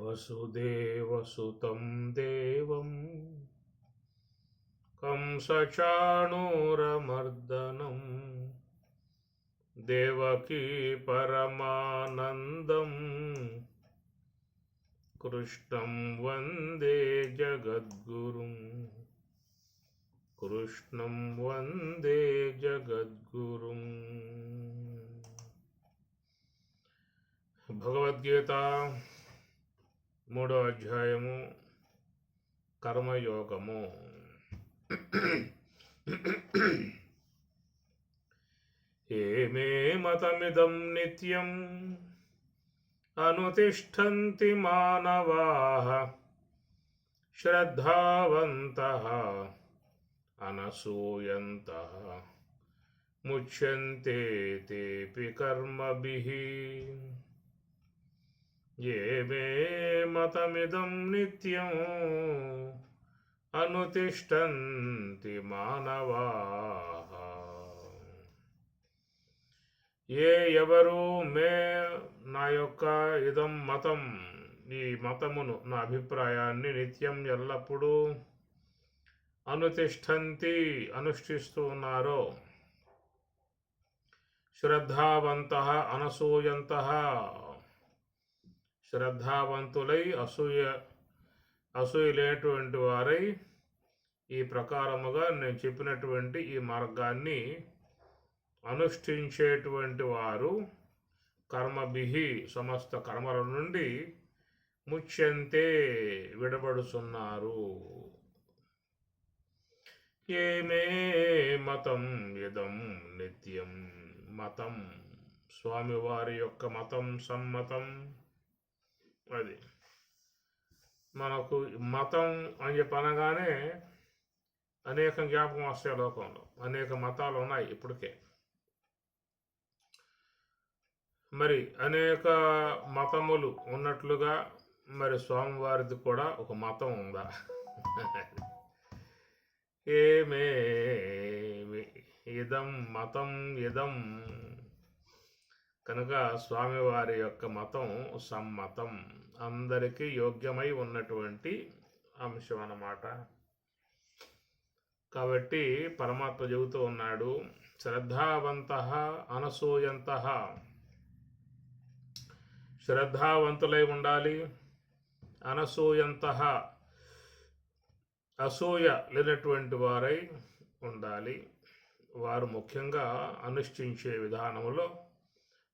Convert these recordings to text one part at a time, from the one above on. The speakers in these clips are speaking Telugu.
వసుదేవసుతం దేవం కంసచాణూరమర్దనం దేవకీ పరమానందం కృష్ణం వందే జగద్గురుం కృష్ణం వందే జగద్గురుం. భగవద్గీత 3వ అధ్యాయము కర్మయోగము. ఏమే మతమిదం నిత్యం అనుతిష్ఠంతి మానవాః శ్రద్ధావంతః అనసూయంతః ముచ్యంతే తేపి కర్మభిః. ఏమే మతమిదం నిత్యం అనుతిష్ఠంతి మానవాః. ఎవరు మే నా యొక్క ఇదం మతం, ఈ మతమును, నా అభిప్రాయాన్ని నిత్యం ఎల్లప్పుడూ అనుతిష్ఠంతి అనుష్ఠిస్తూ ఉన్నారో, శ్రద్ధావంతః అనసూయంతః శ్రద్ధావంతులై అసూయలేనటువంటి వారై ఈ ప్రకారముగా నేను చెప్పినటువంటి ఈ మార్గాన్ని అనుష్ఠించేటువంటి వారు కర్మభిహి సమస్త కర్మల నుండి ముచ్యంతే విడబడుచున్నారు. ఏమే మతం ఇదం నిత్యం. మతం స్వామివారి యొక్క మతం, సమ్మతం. అది మనకు మతం అని చెప్పి అనగానే అనేక జ్ఞాపకం వస్తాయి. లోకంలో అనేక మతాలు ఉన్నాయి ఇప్పటికే. మరి అనేక మతములు ఉన్నట్లుగా మరి స్వామివారిది కూడా ఒక మతం ఉందా? ఏమే ఇదం మతం ఇదం. కనుక స్వామివారి యొక్క మతం సమ్మతం, అందరికీ యోగ్యమై ఉన్నటువంటి అంశం అన్నమాట. కాబట్టి పరమాత్మ చెబుతూ ఉన్నాడు, శ్రద్ధావంతః అనసూయంతః. శ్రద్ధావంతులై ఉండాలి. అనసూయంతః అసూయ లేనటువంటి వారై ఉండాలి. వారు ముఖ్యంగా అనుష్ఠించే విధానంలో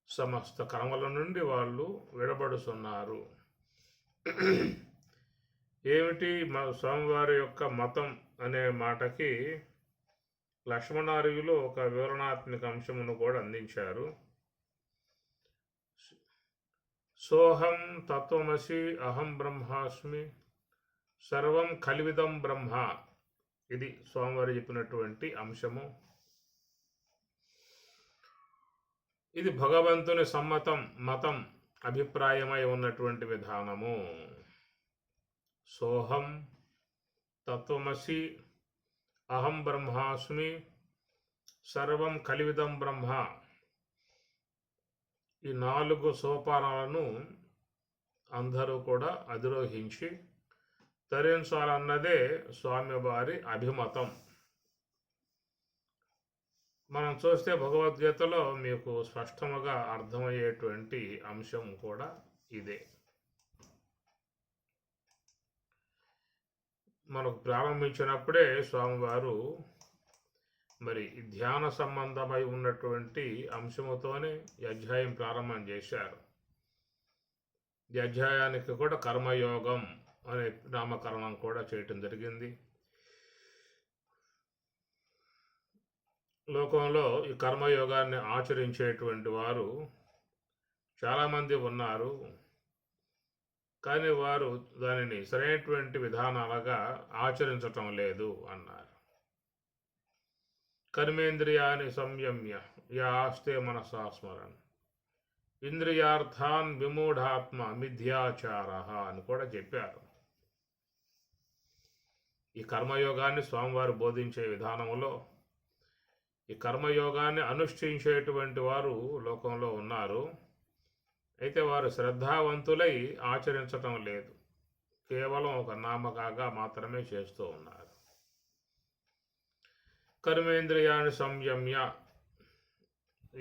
సమస్త కర్మల నుండి వాళ్ళు విడబడుతున్నారు. ఏమిటి స్వామివారి యొక్క మతం అనే మాటకి లక్ష్మణార్యులు ఒక వివరణాత్మక అంశమును కూడా అందించారు. సోహం తత్వమసి అహం బ్రహ్మాస్మి సర్వం కలివిదం బ్రహ్మ. ఇది స్వామివారు చెప్పినటువంటి అంశము. ఇది భగవంతుని సమ్మతం, మతం, అభిప్రాయమై ఉన్నటువంటి విధానము. సోహం తత్వమసి అహం బ్రహ్మాస్మి సర్వం కలివిదం బ్రహ్మ. ఈ 4 సోపానాలను అందరూ కూడా అధిరోహించి తరించాలన్నదే స్వామివారి అభిమతం. మనం చూస్తే భగవద్గీతలో మీకు స్పష్టముగా అర్థమయ్యేటువంటి అంశం కూడా ఇదే. మనకు ప్రారంభించినప్పుడే స్వామివారు మరి ధ్యాన సంబంధమై ఉన్నటువంటి అంశముతోనే ఈ అధ్యాయం ప్రారంభం చేశారు. ఈ అధ్యాయానికి కూడా కర్మయోగం అనే నామకరణం కూడా చేయటం జరిగింది. లోకంలో ఈ కర్మయోగాన్ని ఆచరించేటువంటి వారు చాలామంది ఉన్నారు. కానీ వారు దానిని సరైనటువంటి విధానాలుగా ఆచరించటం లేదు అన్నారు. కర్మేంద్రియాన్ని సంయమ్య యాస్తే మనసా స్మరన్ ఇంద్రియార్థాన్ విమూఢాత్మ మిథ్యాచార అని కూడా చెప్పారు. ఈ కర్మయోగాన్ని స్వామివారు బోధించే విధానంలో ఈ కర్మయోగాన్ని అనుష్ఠించేటువంటి వారు లోకంలో ఉన్నారు. అయితే వారు శ్రద్ధావంతులై ఆచరించటం లేదు, కేవలం ఒక నామకాగా మాత్రమే చేస్తూ ఉన్నారు. కర్మేంద్రియాన్ని సంయమ్య,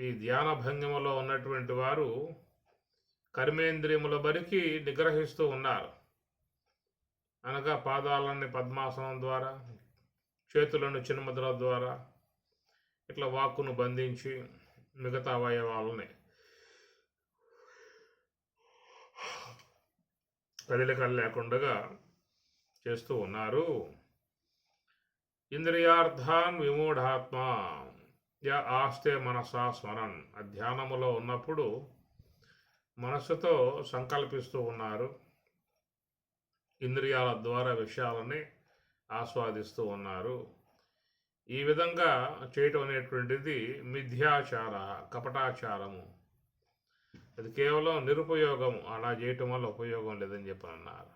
ఈ ధ్యాన భంగిమలో ఉన్నటువంటి వారు కర్మేంద్రియముల బరికి నిగ్రహిస్తూ ఉన్నారు. అనగా పాదాలని పద్మాసనం ద్వారా, చేతులను చిన్ముద్ర ద్వారా, ఇట్లా వాక్కును బంధించి మిగతా అవయవాలని కదలికలు లేకుండా చేస్తూ ఉన్నారు. ఇంద్రియార్థాన్ విమూఢాత్మ యా ఆస్తే మనసా స్మరన్, ధ్యానములో ఉన్నప్పుడు మనస్సుతో సంకల్పిస్తూ ఉన్నారు, ఇంద్రియాల ద్వారా విషయాలని ఆస్వాదిస్తూ ఉన్నారు. ఈ విధంగా చేయటం అనేటువంటిది మిథ్యాచార, కపటాచారము. అది కేవలం నిరుపయోగము, అలా చేయటం వల్ల ఉపయోగం లేదని చెప్పి అన్నారు.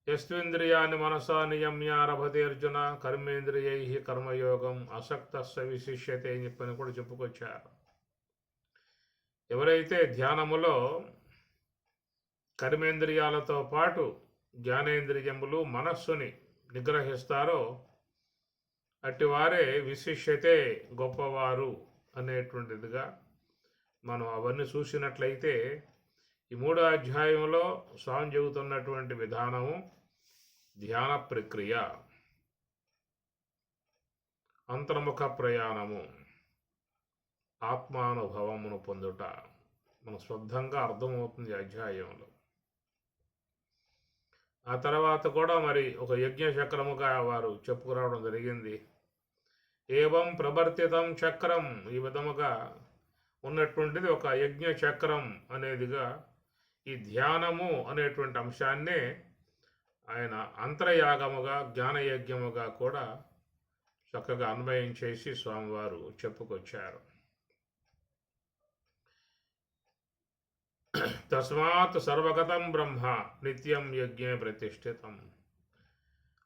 యస్వింద్రియాన్ని మనసా నియమ్యారభతే అర్జున కర్మేంద్రియై కర్మయోగం అసక్తస్య విశిష్యతే అని చెప్పని కూడా చెప్పుకొచ్చారు. ఎవరైతే ధ్యానములో కర్మేంద్రియాలతో పాటు జ్ఞానేంద్రియములు మనస్సుని నిగ్రహిస్తారో అట్టివారే విశిష్యతే, గొప్పవారు అనేటువంటిదిగా మనం అవన్నీ చూసినట్లయితే ఈ 3వ అధ్యాయంలో స్వామి చెబుతున్నటువంటి విధానము ధ్యాన ప్రక్రియ, అంతర్ముఖ ప్రయాణము, ఆత్మానుభవమును పొందుట మన స్వద్ధంగా అర్థమవుతుంది అధ్యాయంలో. ఆ తర్వాత కూడా మరి ఒక యజ్ఞ చక్రముగా వారు చెప్పుకురావడం జరిగింది. ఏవం ప్రవర్తితం చక్రం, ఈ విధముగా ఉన్నటువంటిది ఒక యజ్ఞ చక్రం అనేదిగా ఈ ధ్యానము అనేటువంటి అంశాన్నే ఆయన అంతరయాగముగా జ్ఞానయజ్ఞముగా కూడా చక్కగా అన్వయం చేసి స్వామివారు చెప్పుకొచ్చారు. తస్మాత్ సర్వగతం బ్రహ్మ నిత్యం యజ్ఞే ప్రతిష్ఠితం,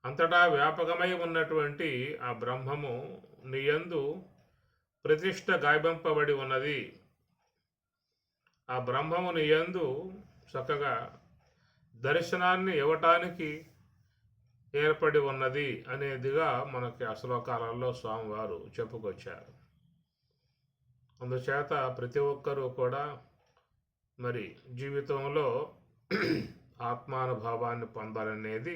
అంతటా వ్యాపకమై ఉన్నటువంటి ఆ బ్రహ్మము నీయందు ప్రతిష్ఠ గాయబడి ఉన్నది. ఆ బ్రహ్మము నీయందు చక్కగా దర్శనాన్ని ఇవ్వటానికి ఏర్పడి ఉన్నది అనేదిగా మనకి ఆ శ్లోకాలలో స్వామివారు చెప్పుకొచ్చారు. అందుచేత ప్రతి ఒక్కరూ కూడా మరి జీవితంలో ఆత్మానుభవాన్ని పొందాలనేది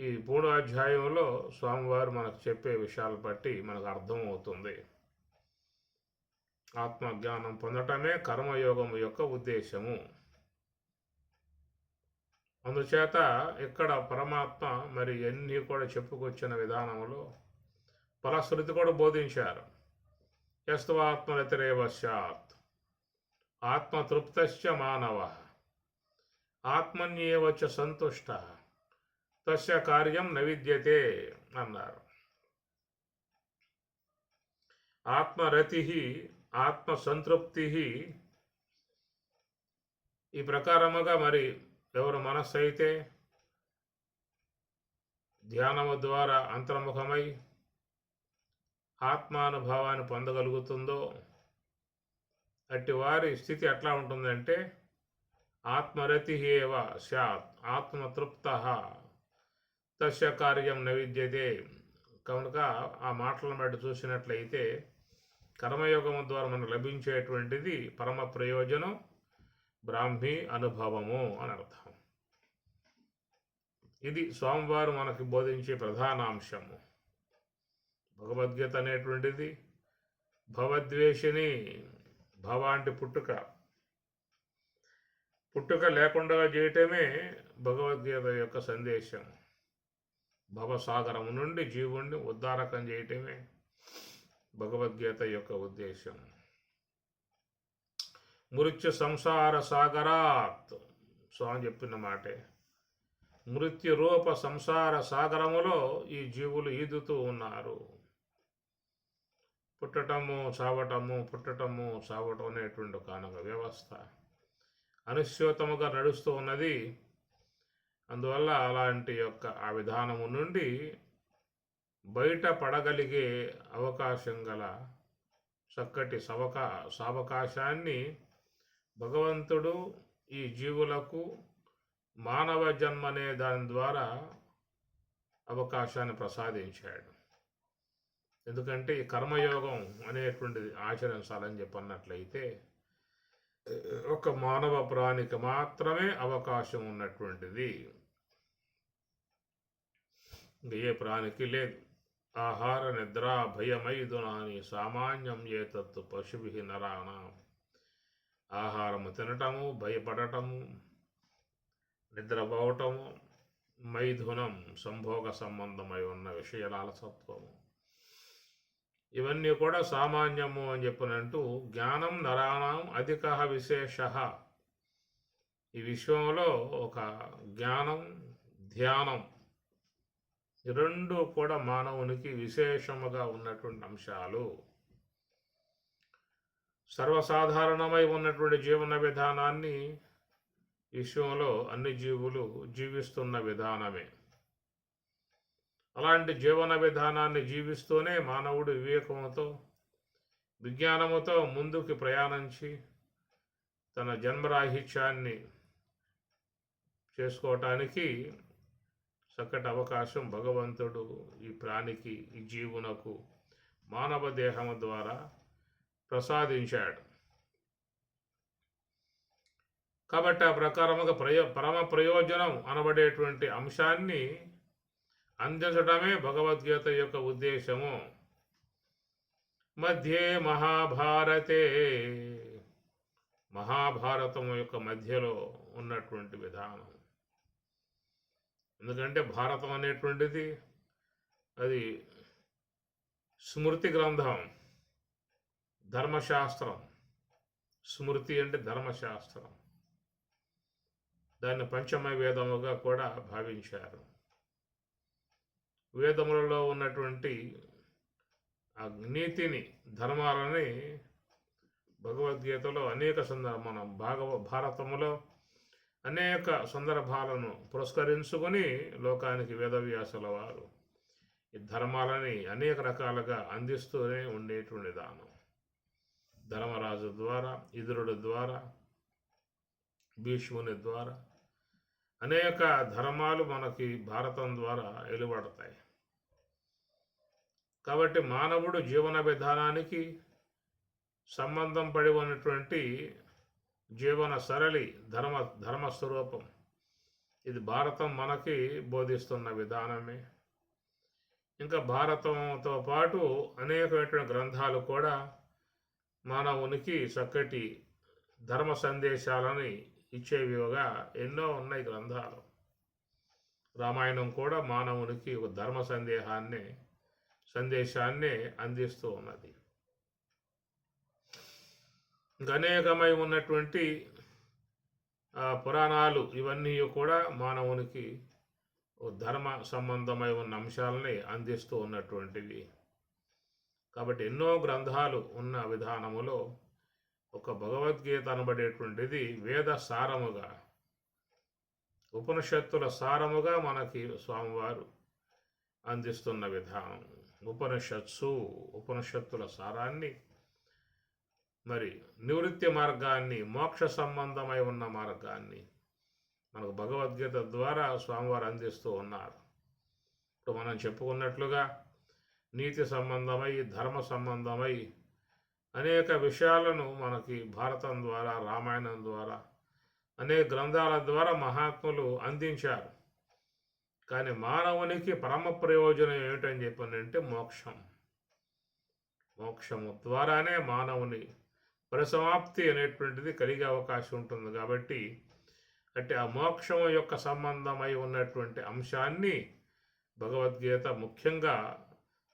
ఈ 3వ అధ్యాయంలో స్వామివారు మనకు చెప్పే విషయాలు బట్టి మనకు అర్థమవుతుంది. ఆత్మజ్ఞానం పొందటమే కర్మయోగం యొక్క ఉద్దేశము. అందుచేత ఇక్కడ పరమాత్మ మరి ఎన్ని కూడా చెప్పుకొచ్చిన విధానంలో ఫలశ్రుతి కూడా బోధించారు. యస్వాత్మరతిరేవ స్యాత్ ఆత్మతృప్తశ్చ మానవ ఆత్మన్యేవ చ సంతుష్ట తస్య కార్యం న విద్యతే అన్నారు. ఆత్మరతి, ఆత్మసంతృప్తి, ఈ ప్రకారముగా మరి ఎవరు మనస్సు అయితే ధ్యానము ద్వారా అంతర్ముఖమై ఆత్మానుభవాన్ని పొందగలుగుతుందో అట్టి వారి స్థితి ఎట్లా ఉంటుందంటే ఆత్మరతి ఏవ స్యాత్ ఆత్మతృప్త తస్య కార్యం న విద్యతే. కనుక ఆ మాటలను బట్టి చూసినట్లయితే కర్మయోగము ద్వారా మనకు లభించేటువంటిది పరమ ప్రయోజనం బ్రాహ్మీ అనుభవము అని అర్థం. ఇది స్వామివారు మనకి బోధించే ప్రధాన అంశము. భగవద్గీత అనేటువంటిది భవద్వేషిని, భవ అంటే పుట్టుక, పుట్టుక లేకుండా చేయటమే భగవద్గీత యొక్క సందేశం. భవసాగరము నుండి జీవుణ్ణి ఉద్ధారకం చేయటమే భగవద్గీత యొక్క ఉద్దేశం. మృత్యు సంసార సాగరాత్, స్వామి చెప్పిన మాటే, మృత్యు రూప సంసార సాగరములో ఈ జీవులు ఈదుతూ ఉన్నారు. పుట్టటము చావటము, పుట్టటము చావటం అనేటువంటి కానొక వ్యవస్థ అనిశ్చితముగా నడుస్తూ ఉన్నది. అందువల్ల అలాంటి యొక్క ఆ విధానము నుండి బయట పడగలిగే అవకాశం గల చక్కటి సావకాశాన్ని భగవంతుడు ఈ జీవులకు మానవ జన్మ అనే దాని ద్వారా అవకాశాన్ని ప్రసాదించాడు. ఎందుకంటే ఈ కర్మయోగం అనేటువంటిది ఆచరించాలని చెప్పన్నట్లయితే ఒక మానవ ప్రాణికి మాత్రమే అవకాశం ఉన్నటువంటిది, ఏ ప్రాణికి లేదు. ఆహార నిద్ర భయమైదునాని సామాన్యం ఏతత్తు పశుభి నరాణం. ఆహారము తినటము, భయపడటము, నిద్రపోవటము, మైథునం సంభోగ సంబంధమై ఉన్న విషయాలసత్వము, ఇవన్నీ కూడా సామాన్యము అని చెప్పినంటూ జ్ఞానం నరాణం అధిక విశేష. ఈ విశ్వంలో ఒక జ్ఞానం, ధ్యానం ఈ రెండు కూడా మానవునికి విశేషముగా ఉన్నటువంటి అంశాలు. సర్వసాధారణమై ఉన్నటువంటి జీవన విధానాన్ని విశ్వంలో అన్ని జీవులు జీవిస్తున్న విధానమే. అలాంటి జీవన విధానాన్ని జీవిస్తూనే మానవుడు వివేకంతో, విజ్ఞానముతో ముందుకు ప్రయాణించి తన జన్మరాహిత్యాన్ని చేసుకోవటానికి చక్కటి అవకాశం భగవంతుడు ఈ ప్రాణికి, ఈ జీవునకు మానవ దేహము ద్వారా ప్రసాదించాడు. కాబట్టి ఆ ప్రకారముగా పరమ ప్రయోజనం అనబడేటువంటి అంశాన్ని అందించడమే భగవద్గీత యొక్క ఉద్దేశము. మధ్యే మహాభారతే, మహాభారతం యొక్క మధ్యలో ఉన్నటువంటి విధానం. ఎందుకంటే భారతం అనేటువంటిది అది స్మృతి గ్రంథం, ధర్మశాస్త్రం. స్మృతి అంటే ధర్మశాస్త్రం. దాన్ని పంచమ వేదముగా కూడా భావించారు. వేదములలో ఉన్నటువంటి ఆ నీతిని, ధర్మాలని భగవద్గీతలో అనేక మనం భారతములో అనేక సందర్భాలను పురస్కరించుకొని లోకానికి వేదవ్యాసుల వారు ఈ ధర్మాలని అనేక రకాలుగా అందిస్తూనే ఉండేటువంటి దానం. ధర్మరాజు ద్వారా, ఇంద్రుడి ద్వారా, భీష్ముని ద్వారా అనేక ధర్మాలు మనకి భారతం ద్వారా వెలువడతాయి. కాబట్టి మానవుడు జీవన విధానానికి సంబంధం పడి ఉన్నటువంటి జీవన సరళి ధర్మస్వరూపం ఇది భారతం మనకి బోధిస్తున్న విధానమే. ఇంకా భారతంతో పాటు అనేకమైనటువంటి గ్రంథాలు కూడా మానవునికి చక్కటి ధర్మ సందేశాలని ఇచ్చేవిగా ఎన్నో ఉన్నాయి గ్రంథాలు. రామాయణం కూడా మానవునికి ఒక ధర్మ సందేశాన్ని అందిస్తూ ఉన్నది. ఇంకా అనేకమై ఉన్నటువంటి పురాణాలు ఇవన్నీ కూడా మానవునికి ధర్మ సంబంధమై ఉన్న అంశాలని అందిస్తూ ఉన్నటువంటివి. కాబట్టి ఎన్నో గ్రంథాలు ఉన్న విధానములో ఒక భగవద్గీత అనబడేటువంటిది వేద సారముగా, ఉపనిషత్తుల సారముగా మనకి స్వామివారు అందిస్తున్న విధానం. ఉపనిషత్తుల సారాన్ని, మరి నివృత్తి మార్గాన్ని, మోక్ష సంబంధమై ఉన్న మార్గాన్ని మనకు భగవద్గీత ద్వారా స్వామివారు అందిస్తూ ఉన్నారు. ఇప్పుడు మనం చెప్పుకున్నట్లుగా నీతి సంబంధమై, ధర్మ సంబంధమై అనేక విషయాలను మనకి భారతం ద్వారా, రామాయణం ద్వారా, అనేక గ్రంథాల ద్వారా మహాత్ములు అందించారు. కానీ మానవునికి పరమ ప్రయోజనం ఏమిటని చెప్పానంటే మోక్షము ద్వారానే మానవుని పరిసమాప్తి అనేటువంటిది కలిగే అవకాశం ఉంటుంది. కాబట్టి అంటే ఆ మోక్షము యొక్క సంబంధమై ఉన్నటువంటి అంశాన్ని భగవద్గీత ముఖ్యంగా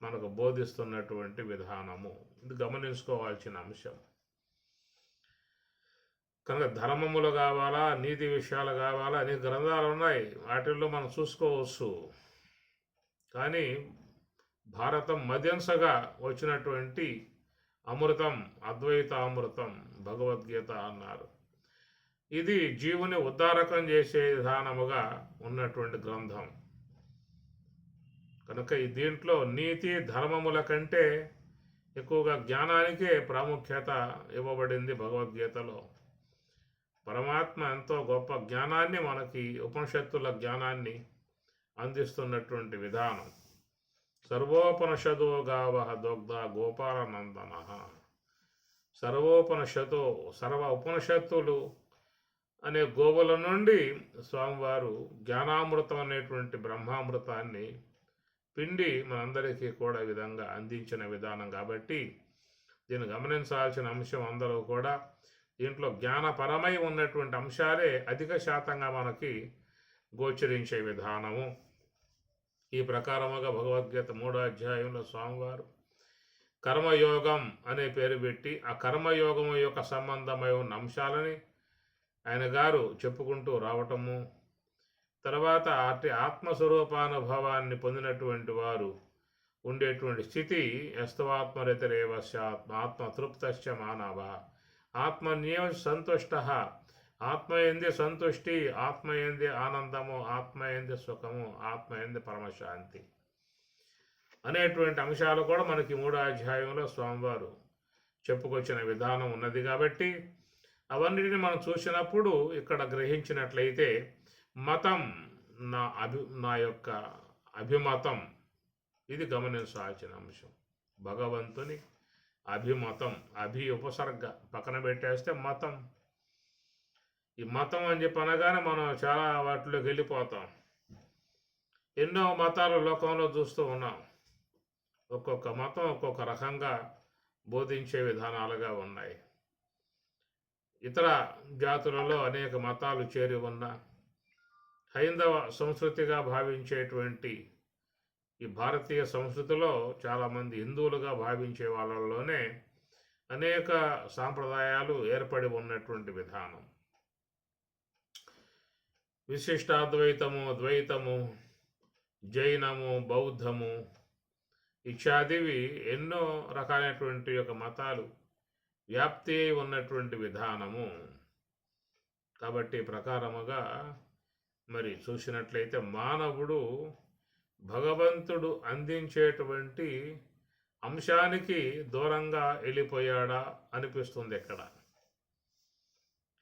మనకు బోధిస్తున్నటువంటి విధానము. ఇది గమనించుకోవాల్సిన అంశం. కనుక ధర్మములు కావాలా, నీతి విషయాలు కావాలా, అనేక గ్రంథాలు ఉన్నాయి, వాటిల్లో మనం చూసుకోవచ్చు. కానీ భారతం మధ్యంసగా వచ్చినటువంటి అమృతం, అద్వైత అమృతం భగవద్గీత అన్నారు. ఇది జీవుని ఉద్ధారకం చేసే విధానముగా ఉన్నటువంటి గ్రంథం. కనుక ఈ దీంట్లో నీతి ధర్మముల కంటే ఎక్కువగా జ్ఞానానికే ప్రాముఖ్యత ఇవ్వబడింది భగవద్గీతలో. పరమాత్మ ఎంతో గొప్ప జ్ఞానాన్ని మనకి ఉపనిషత్తుల జ్ఞానాన్ని అందిస్తున్నటువంటి విధానం. సర్వోపనిషదో గావ దొగ్ధ గోపాలనందన. సర్వోపనిషతో సర్వ ఉపనిషత్తులు అనే గోవుల నుండి స్వామివారు జ్ఞానామృతం అనేటువంటి బ్రహ్మామృతాన్ని పిండి మనందరికీ కూడా ఈ విధంగా అందించిన విధానం. కాబట్టి దీన్ని గమనించాల్సిన అంశం అందరూ కూడా దీంట్లో జ్ఞానపరమై ఉన్నటువంటి అంశాలే అధిక శాతంగా మనకి గోచరించే విధానము. ఈ ప్రకారముగా భగవద్గీత 3వ అధ్యాయంలో స్వామివారు కర్మయోగం అనే పేరు పెట్టి ఆ కర్మయోగము యొక్క సంబంధమై ఉన్న అంశాలని ఆయన గారు చెప్పుకుంటూ రావటము, తర్వాత అట్టి ఆత్మస్వరూపానుభవాన్ని పొందినటువంటి వారు ఉండేటువంటి స్థితి యస్తవాత్మరితరేవ స్యాత్ ఆత్మతృప్తశ్చ మానవ. ఆత్మన్యేవ సంతుష్ట. ఆత్మయందే సంతుష్టి, ఆత్మయందే ఆనందము, ఆత్మయందే సుఖము, ఆత్మయందే పరమశాంతి అనేటువంటి అంశాలు కూడా మనకి 3వ అధ్యాయంలో స్వామివారు చెప్పుకొచ్చిన విధానం ఉన్నది. కాబట్టి అవన్నిటిని మనం చూసినప్పుడు ఇక్కడ గ్రహించినట్లయితే మతం నా యొక్క అభిమతం, ఇది గమనించాల్సిన అంశం. భగవంతుని అభిమతం, ఉపసర్గ పక్కన పెట్టేస్తే మతం. ఈ మతం అని చెప్పి అనగానే మనం చాలా వాటిలోకి వెళ్ళిపోతాం. ఎన్నో మతాలు లోకంలో చూస్తూ ఉన్నాం. ఒక్కొక్క మతం ఒక్కొక్క రకంగా బోధించే విధానాలుగా ఉన్నాయి. ఇతర జాతులలో అనేక మతాలు చేరి ఉన్న హైందవ సంస్కృతిగా భావించేటువంటి ఈ భారతీయ సంస్కృతిలో చాలామంది హిందువులుగా భావించే వాళ్ళలోనే అనేక సాంప్రదాయాలు ఏర్పడి ఉన్నటువంటి విధానం. విశిష్టాద్వైతము, ద్వైతము, జైనము, బౌద్ధము ఇత్యాదివి ఎన్నో రకాలైనటువంటి యొక్క మతాలు వ్యాప్తి ఉన్నటువంటి విధానము. కాబట్టి ప్రకారముగా మరి చూసినట్లయితే మానవుడు భగవంతుడు అందించేటువంటి అంశానికి దూరంగా వెళ్ళిపోయాడా అనిపిస్తుంది ఇక్కడ.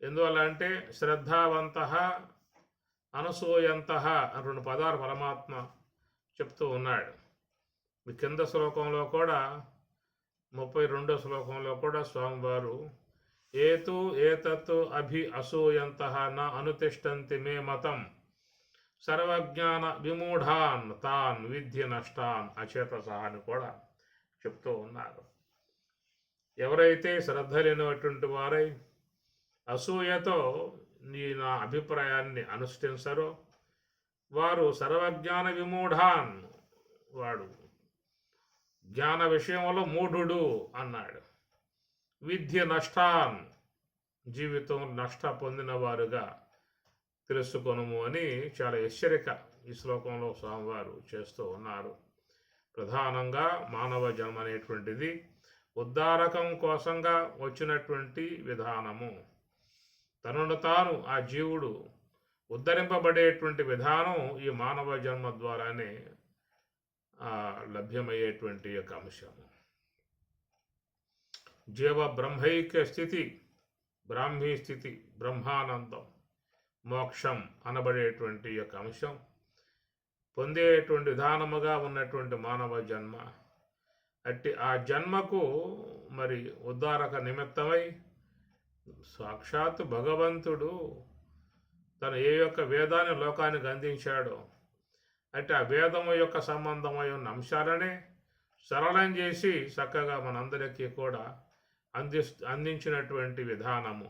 ఎందువల్ల అంటే శ్రద్ధావంత, అనసూయంత అని 2 పదాలు పరమాత్మ చెప్తూ ఉన్నాడు. మీ కింద శ్లోకంలో కూడా 32వ శ్లోకంలో కూడా స్వామివారు ఏతు ఏతత్తు అభి అసూయంత నా అనుతిష్టంతి మే మతం సర్వజ్ఞాన విమూఢాన్ తాన్ విద్య నష్టాన్ అచేతస అని కూడా చెప్తూ ఉన్నారు. ఎవరైతే శ్రద్ధ లేనటువంటి వారై అసూయతో నా అభిప్రాయాన్ని అనుష్ఠించరో వారు సర్వజ్ఞాన విమూఢాన్, వాడు జ్ఞాన విషయంలో మూఢుడు అన్నాడు. విద్య నష్టాన్, జీవితం నష్ట పొందిన వారుగా తెలుసుకొనుము అని చాలా హెచ్చరిక ఈ శ్లోకంలో స్వామివారు చేస్తూ ఉన్నారు. ప్రధానంగా మానవ జన్మ అనేటువంటిది ఉద్ధారకం కోసంగా వచ్చినటువంటి విధానము. తనను తాను ఆ జీవుడు ఉద్ధరింపబడేటువంటి విధానం ఈ మానవ జన్మ ద్వారానే లభ్యమయ్యేటువంటి యొక్క అంశము. జీవ బ్రహ్మైక్య స్థితి, బ్రాహ్మీ స్థితి, బ్రహ్మానందం, మోక్షం అనబడేటువంటి యొక్క అంశం పొందేటువంటి విధానముగా ఉన్నటువంటి మానవ జన్మ. అట్టి ఆ జన్మకు మరి ఉద్ధారక నిమిత్తమై సాక్షాత్ భగవంతుడు తను ఏ యొక్క వేదాన్ని లోకానికి అందించాడో అంటే ఆ వేదము యొక్క సంబంధమై ఉన్న అంశాలనే సరళం చేసి చక్కగా మనందరికీ కూడా అందించినటువంటి విధానము.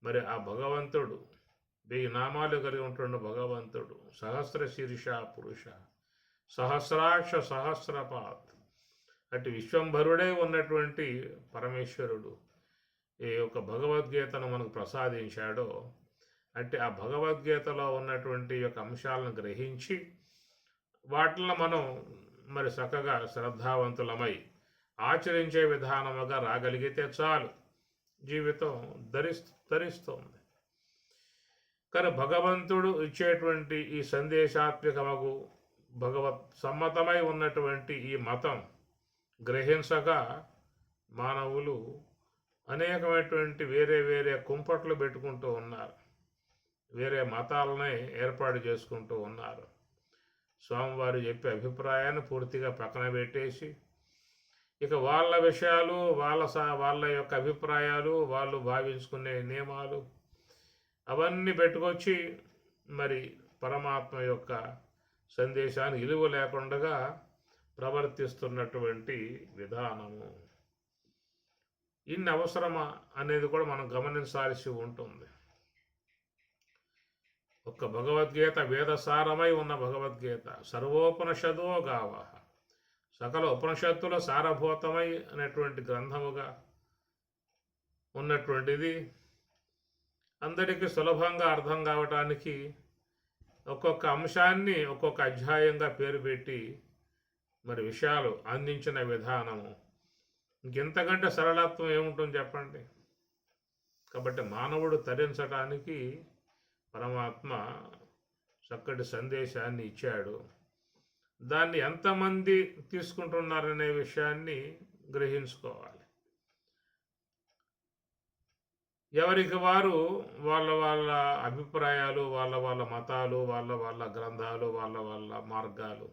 మరి ఆ భగవంతుడు 1000 నామాలు కలిగి ఉంటున్న భగవంతుడు సహస్ర శీర్ష పురుష సహస్రాక్ష సహస్రపాత్ అటు విశ్వంభరుడే ఉన్నటువంటి పరమేశ్వరుడు ఈ యొక్క భగవద్గీతను మనకు ప్రసాదించాడో అంటే ఆ భగవద్గీతలో ఉన్నటువంటి యొక్క అంశాలను గ్రహించి వాటిని మనం మరి చక్కగా శ్రద్ధావంతులమై ఆచరించే విధానముగా రాగలిగితే చాలు, జీవితం ధరిస్తుంది. కానీ భగవంతుడు ఇచ్చేటువంటి ఈ సందేశాత్మకమగు భగవత్ సమ్మతమై ఉన్నటువంటి ఈ మతం గ్రహించగా మానవులు అనేకమైనటువంటి వేరే వేరే కుంపట్లు పెట్టుకుంటూ ఉన్నారు. వేరే మతాలని ఏర్పాటు చేసుకుంటూ ఉన్నారు. స్వామివారు చెప్పే అభిప్రాయాన్ని పూర్తిగా పక్కన పెట్టేసి ఇక వాళ్ళ విషయాలు, వాళ్ళ యొక్క అభిప్రాయాలు, వాళ్ళు భావించుకునే నియమాలు అవన్నీ పెట్టుకొచ్చి మరి పరమాత్మ యొక్క సందేశాన్ని విలువ లేకుండా ప్రవర్తిస్తున్నటువంటి విధానము. ఇన్ని అవసరమా అనేది కూడా మనం గమనించాల్సి ఉంటుంది. ఒక్క భగవద్గీత వేదసారమై ఉన్న భగవద్గీత సర్వోపనిషదో గావ, సకల ఉపనిషత్తుల సారభూతమై అనేటువంటి గ్రంథముగా ఉన్నటువంటిది అందరికీ సులభంగా అర్థం కావటానికి ఒక్కొక్క అంశాన్ని ఒక్కొక్క అధ్యాయంగా పేరు పెట్టి మరి విషయాలు అందించిన విధానము ఇంకెంతకంటే సరళత్వం ఏముంటుంది చెప్పండి. కాబట్టి మానవుడు తరించడానికి పరమాత్మ చక్కటి సందేశాన్ని ఇచ్చాడు. దాన్ని ఎంతమంది తీసుకుంటున్నారనే విషయాన్ని గ్రహించుకోవాలి. ఎవరికి వారు వాళ్ళ అభిప్రాయాలు, వాళ్ళ మతాలు, వాళ్ళ గ్రంథాలు, వాళ్ళ మార్గాలు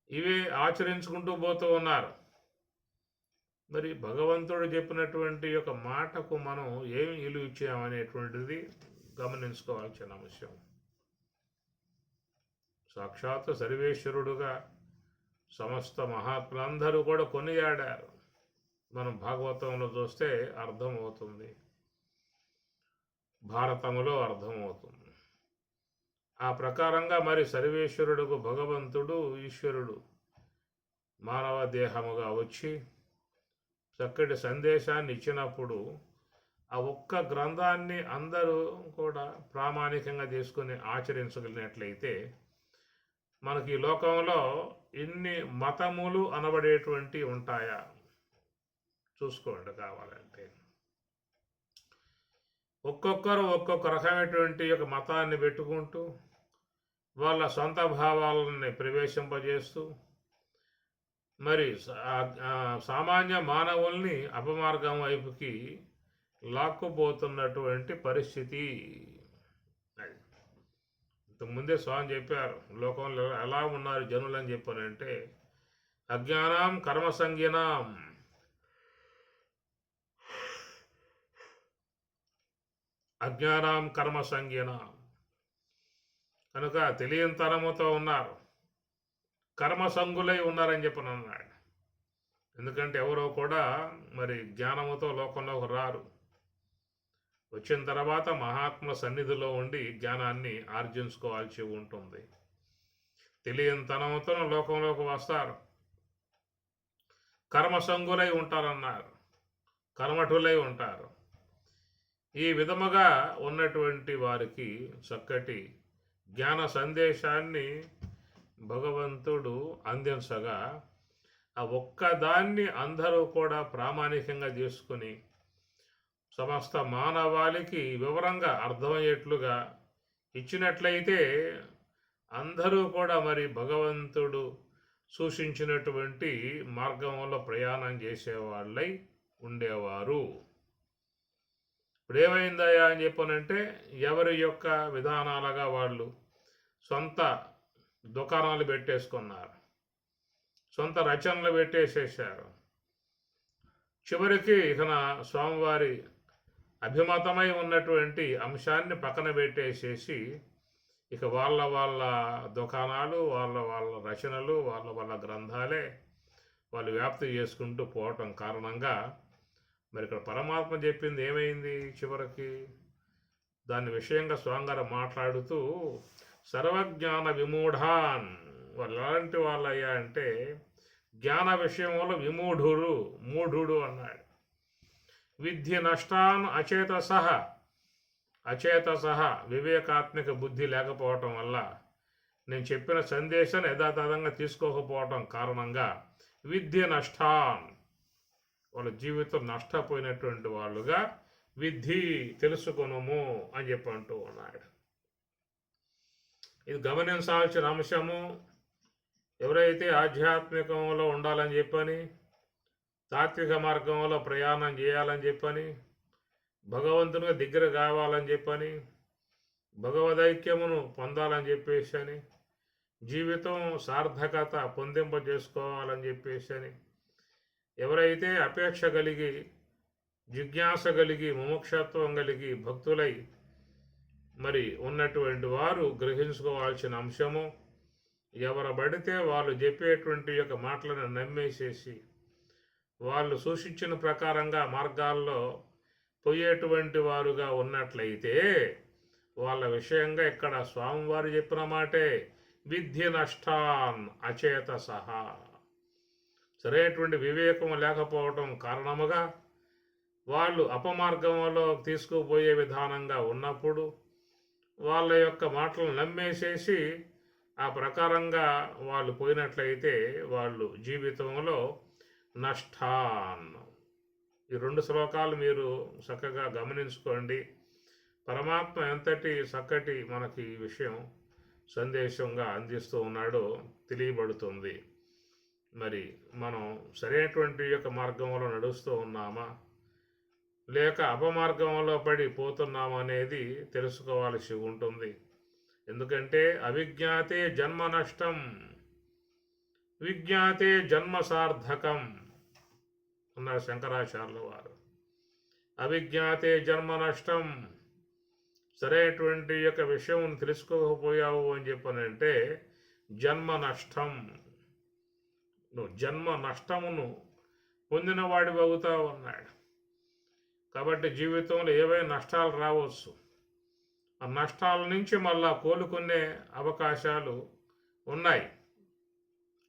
ఇవే ఆచరించుకుంటూ పోతూ ఉన్నారు. మరి భగవంతుడు చెప్పినటువంటి యొక్క మాటకు మనం ఏమి విలువ ఇచ్చామనేటువంటిది గమనించుకోవాల్సిన అంశం. సాక్షాత్ సర్వేశ్వరుడుగా సమస్త మహాత్ములందరూ కూడా కొనియాడారు. మనం భాగవతంలో చూస్తే అర్థమవుతుంది, భారతములో అర్థమవుతుంది. ఆ ప్రకారంగా మరి సర్వేశ్వరుడుకు భగవంతుడు, ఈశ్వరుడు మానవ దేహముగా వచ్చి చక్కటి సందేశాన్ని ఇచ్చినప్పుడు ఆ ఒక్క గ్రంథాన్ని అందరూ కూడా ప్రామాణికంగా తీసుకుని ఆచరించగలిగినట్లయితే మనకి ఈ లోకంలో ఇన్ని మతములు అనబడేటువంటి ఉంటాయా చూసుకోండి. కావాలంటే ఒక్కొక్కరు ఒక్కొక్క రకమైనటువంటి ఒక మతాన్ని పెట్టుకుంటూ వాళ్ళ సొంత భావాలని ప్రవేశింపజేస్తూ మరి సామాన్య మానవుల్ని అపమార్గం వైపుకి లాక్కుపోతున్నటువంటి పరిస్థితి. ఇంతకుముందే స్వామి చెప్పారు, లోకంలో ఎలా ఉన్నారు జనులు అని చెప్పానంటే అజ్ఞానం కర్మసంజ్ఞానం, అజ్ఞానం కర్మసంజ్ఞానం కనుక తెలియనితనముతో ఉన్నారు, కర్మసంగులై ఉన్నారని చెప్పని అన్నాడు. ఎందుకంటే ఎవరో కూడా మరి జ్ఞానముతో లోకంలోకి రారు. వచ్చిన తర్వాత మహాత్మ సన్నిధిలో ఉండి జ్ఞానాన్ని ఆర్జించుకోవాల్సి ఉంటుంది. తెలియనితనంతో లోకంలోకి వస్తారు, కర్మసంగులై ఉంటారన్నారు, కర్మఠులై ఉంటారు. ఈ విధముగా ఉన్నటువంటి వారికి చక్కటి జ్ఞాన సందేశాన్ని భగవంతుడు అందించగా ఆ ఒక్కదాన్ని అందరూ కూడా ప్రామాణికంగా తీసుకుని సమస్త మానవాళికి వివరంగా అర్థమయ్యేట్లుగా ఇచ్చినట్లయితే అందరూ కూడా మరి భగవంతుడు సూచించినటువంటి మార్గంలో ప్రయాణం చేసేవాళ్ళై ఉండేవారు. ఇప్పుడు ఏమైందయ్యా అని చెప్పనంటే ఎవరి యొక్క విధానాలుగా వాళ్ళు సొంత దుకాణాలు పెట్టేసుకున్నారు, సొంత రచనలు పెట్టేసేసారు. చివరికి ఇక స్వామివారి అభిమతమై ఉన్నటువంటి అంశాన్ని పక్కన పెట్టేసేసి ఇక వాళ్ళ దుకాణాలు, వాళ్ళ రచనలు, వాళ్ళ గ్రంథాలే వాళ్ళు వ్యాప్తి చేసుకుంటూ పోవటం కారణంగా మరి ఇక్కడ పరమాత్మ చెప్పింది ఏమైంది చివరికి? దాని విషయంగా స్వామిగారు మాట్లాడుతూ సర్వజ్ఞాన విమూఢాన్, వాళ్ళు ఎలాంటి వాళ్ళయ్యా అంటే జ్ఞాన విషయంలో మూఢుడు అన్నాడు. విద్ధి నష్టాన్ అచేతసహ వివేకాత్మక బుద్ధి లేకపోవటం వల్ల నేను చెప్పిన సందేశాన్ని యథాతథంగా తీసుకోకపోవటం కారణంగా విద్య నష్టాన్, వాళ్ళ జీవితం నష్టపోయినటువంటి వాళ్ళుగా విద్ధి తెలుసుకొనుము అని చెప్పి అంటూ ఉన్నాడు. ఇది గమనించాల్సిన అంశము. ఎవరైతే ఆధ్యాత్మికంలో ఉండాలని చెప్పని తాత్విక మార్గంలో ప్రయాణం చేయాలని చెప్పని, భగవంతునిగా దగ్గర కావాలని చెప్పని, భగవదైక్యమును పొందాలని చెప్పేసి అని, జీవితం సార్థకత పొందింపజేసుకోవాలని చెప్పేసి అని ఎవరైతే అపేక్ష కలిగి, జిజ్ఞాస కలిగి, ముముక్షత్వం కలిగి, భక్తులై మరి ఉన్నటువంటి వారు గ్రహించుకోవాల్సిన అంశము, ఎవరు పడితే వాళ్ళు చెప్పేటువంటి యొక్క మాటలను నమ్మేసేసి వాళ్ళు సూచించిన ప్రకారంగా మార్గాల్లో పోయేటువంటి వారుగా ఉన్నట్లయితే వాళ్ళ విషయంగా ఇక్కడ స్వామివారు చెప్పిన మాటే విద్య నష్టాన్ అచేత సహా, సరైనటువంటి వివేకం లేకపోవటం కారణముగా వాళ్ళు అపమార్గంలో తీసుకుపోయే విధానంగా ఉన్నప్పుడు వాళ్ళ యొక్క మాటలు నమ్మేసేసి ఆ ప్రకారంగా వాళ్ళు పోయినట్లయితే వాళ్ళు జీవితంలో నష్టాన్. ఈ 2 శ్లోకాలు మీరు చక్కగా గమనించుకోండి. పరమాత్మ ఎంతటి చక్కటి మనకి ఈ విషయం సందేశంగా అందిస్తూ ఉన్నాడో తెలియబడుతుంది. మరి మనం సరైనటువంటి యొక్క మార్గంలో నడుస్తూ ఉన్నామా లేక అపమార్గంలో పడి పోతున్నామా అనేది తెలుసుకోవాల్సి ఉంటుంది. ఎందుకంటే అవిజ్ఞాతే జన్మ నష్టం, విజ్ఞాతే జన్మ సార్థకం అన్నారు శంకరాచార్యుల వారు. అవిజ్ఞాతే జన్మ నష్టం, సరైనటువంటి యొక్క విషయం తెలుసుకోకపోయావు అని చెప్పనంటే జన్మ నష్టం, నువ్వు జన్మ నష్టమును పొందినవాడివి అవుతావు అన్నాడు. కాబట్టి జీవితంలో ఏవైనా నష్టాలు రావచ్చు, ఆ నష్టాల నుంచి మళ్ళా కోలుకునే అవకాశాలు ఉన్నాయి.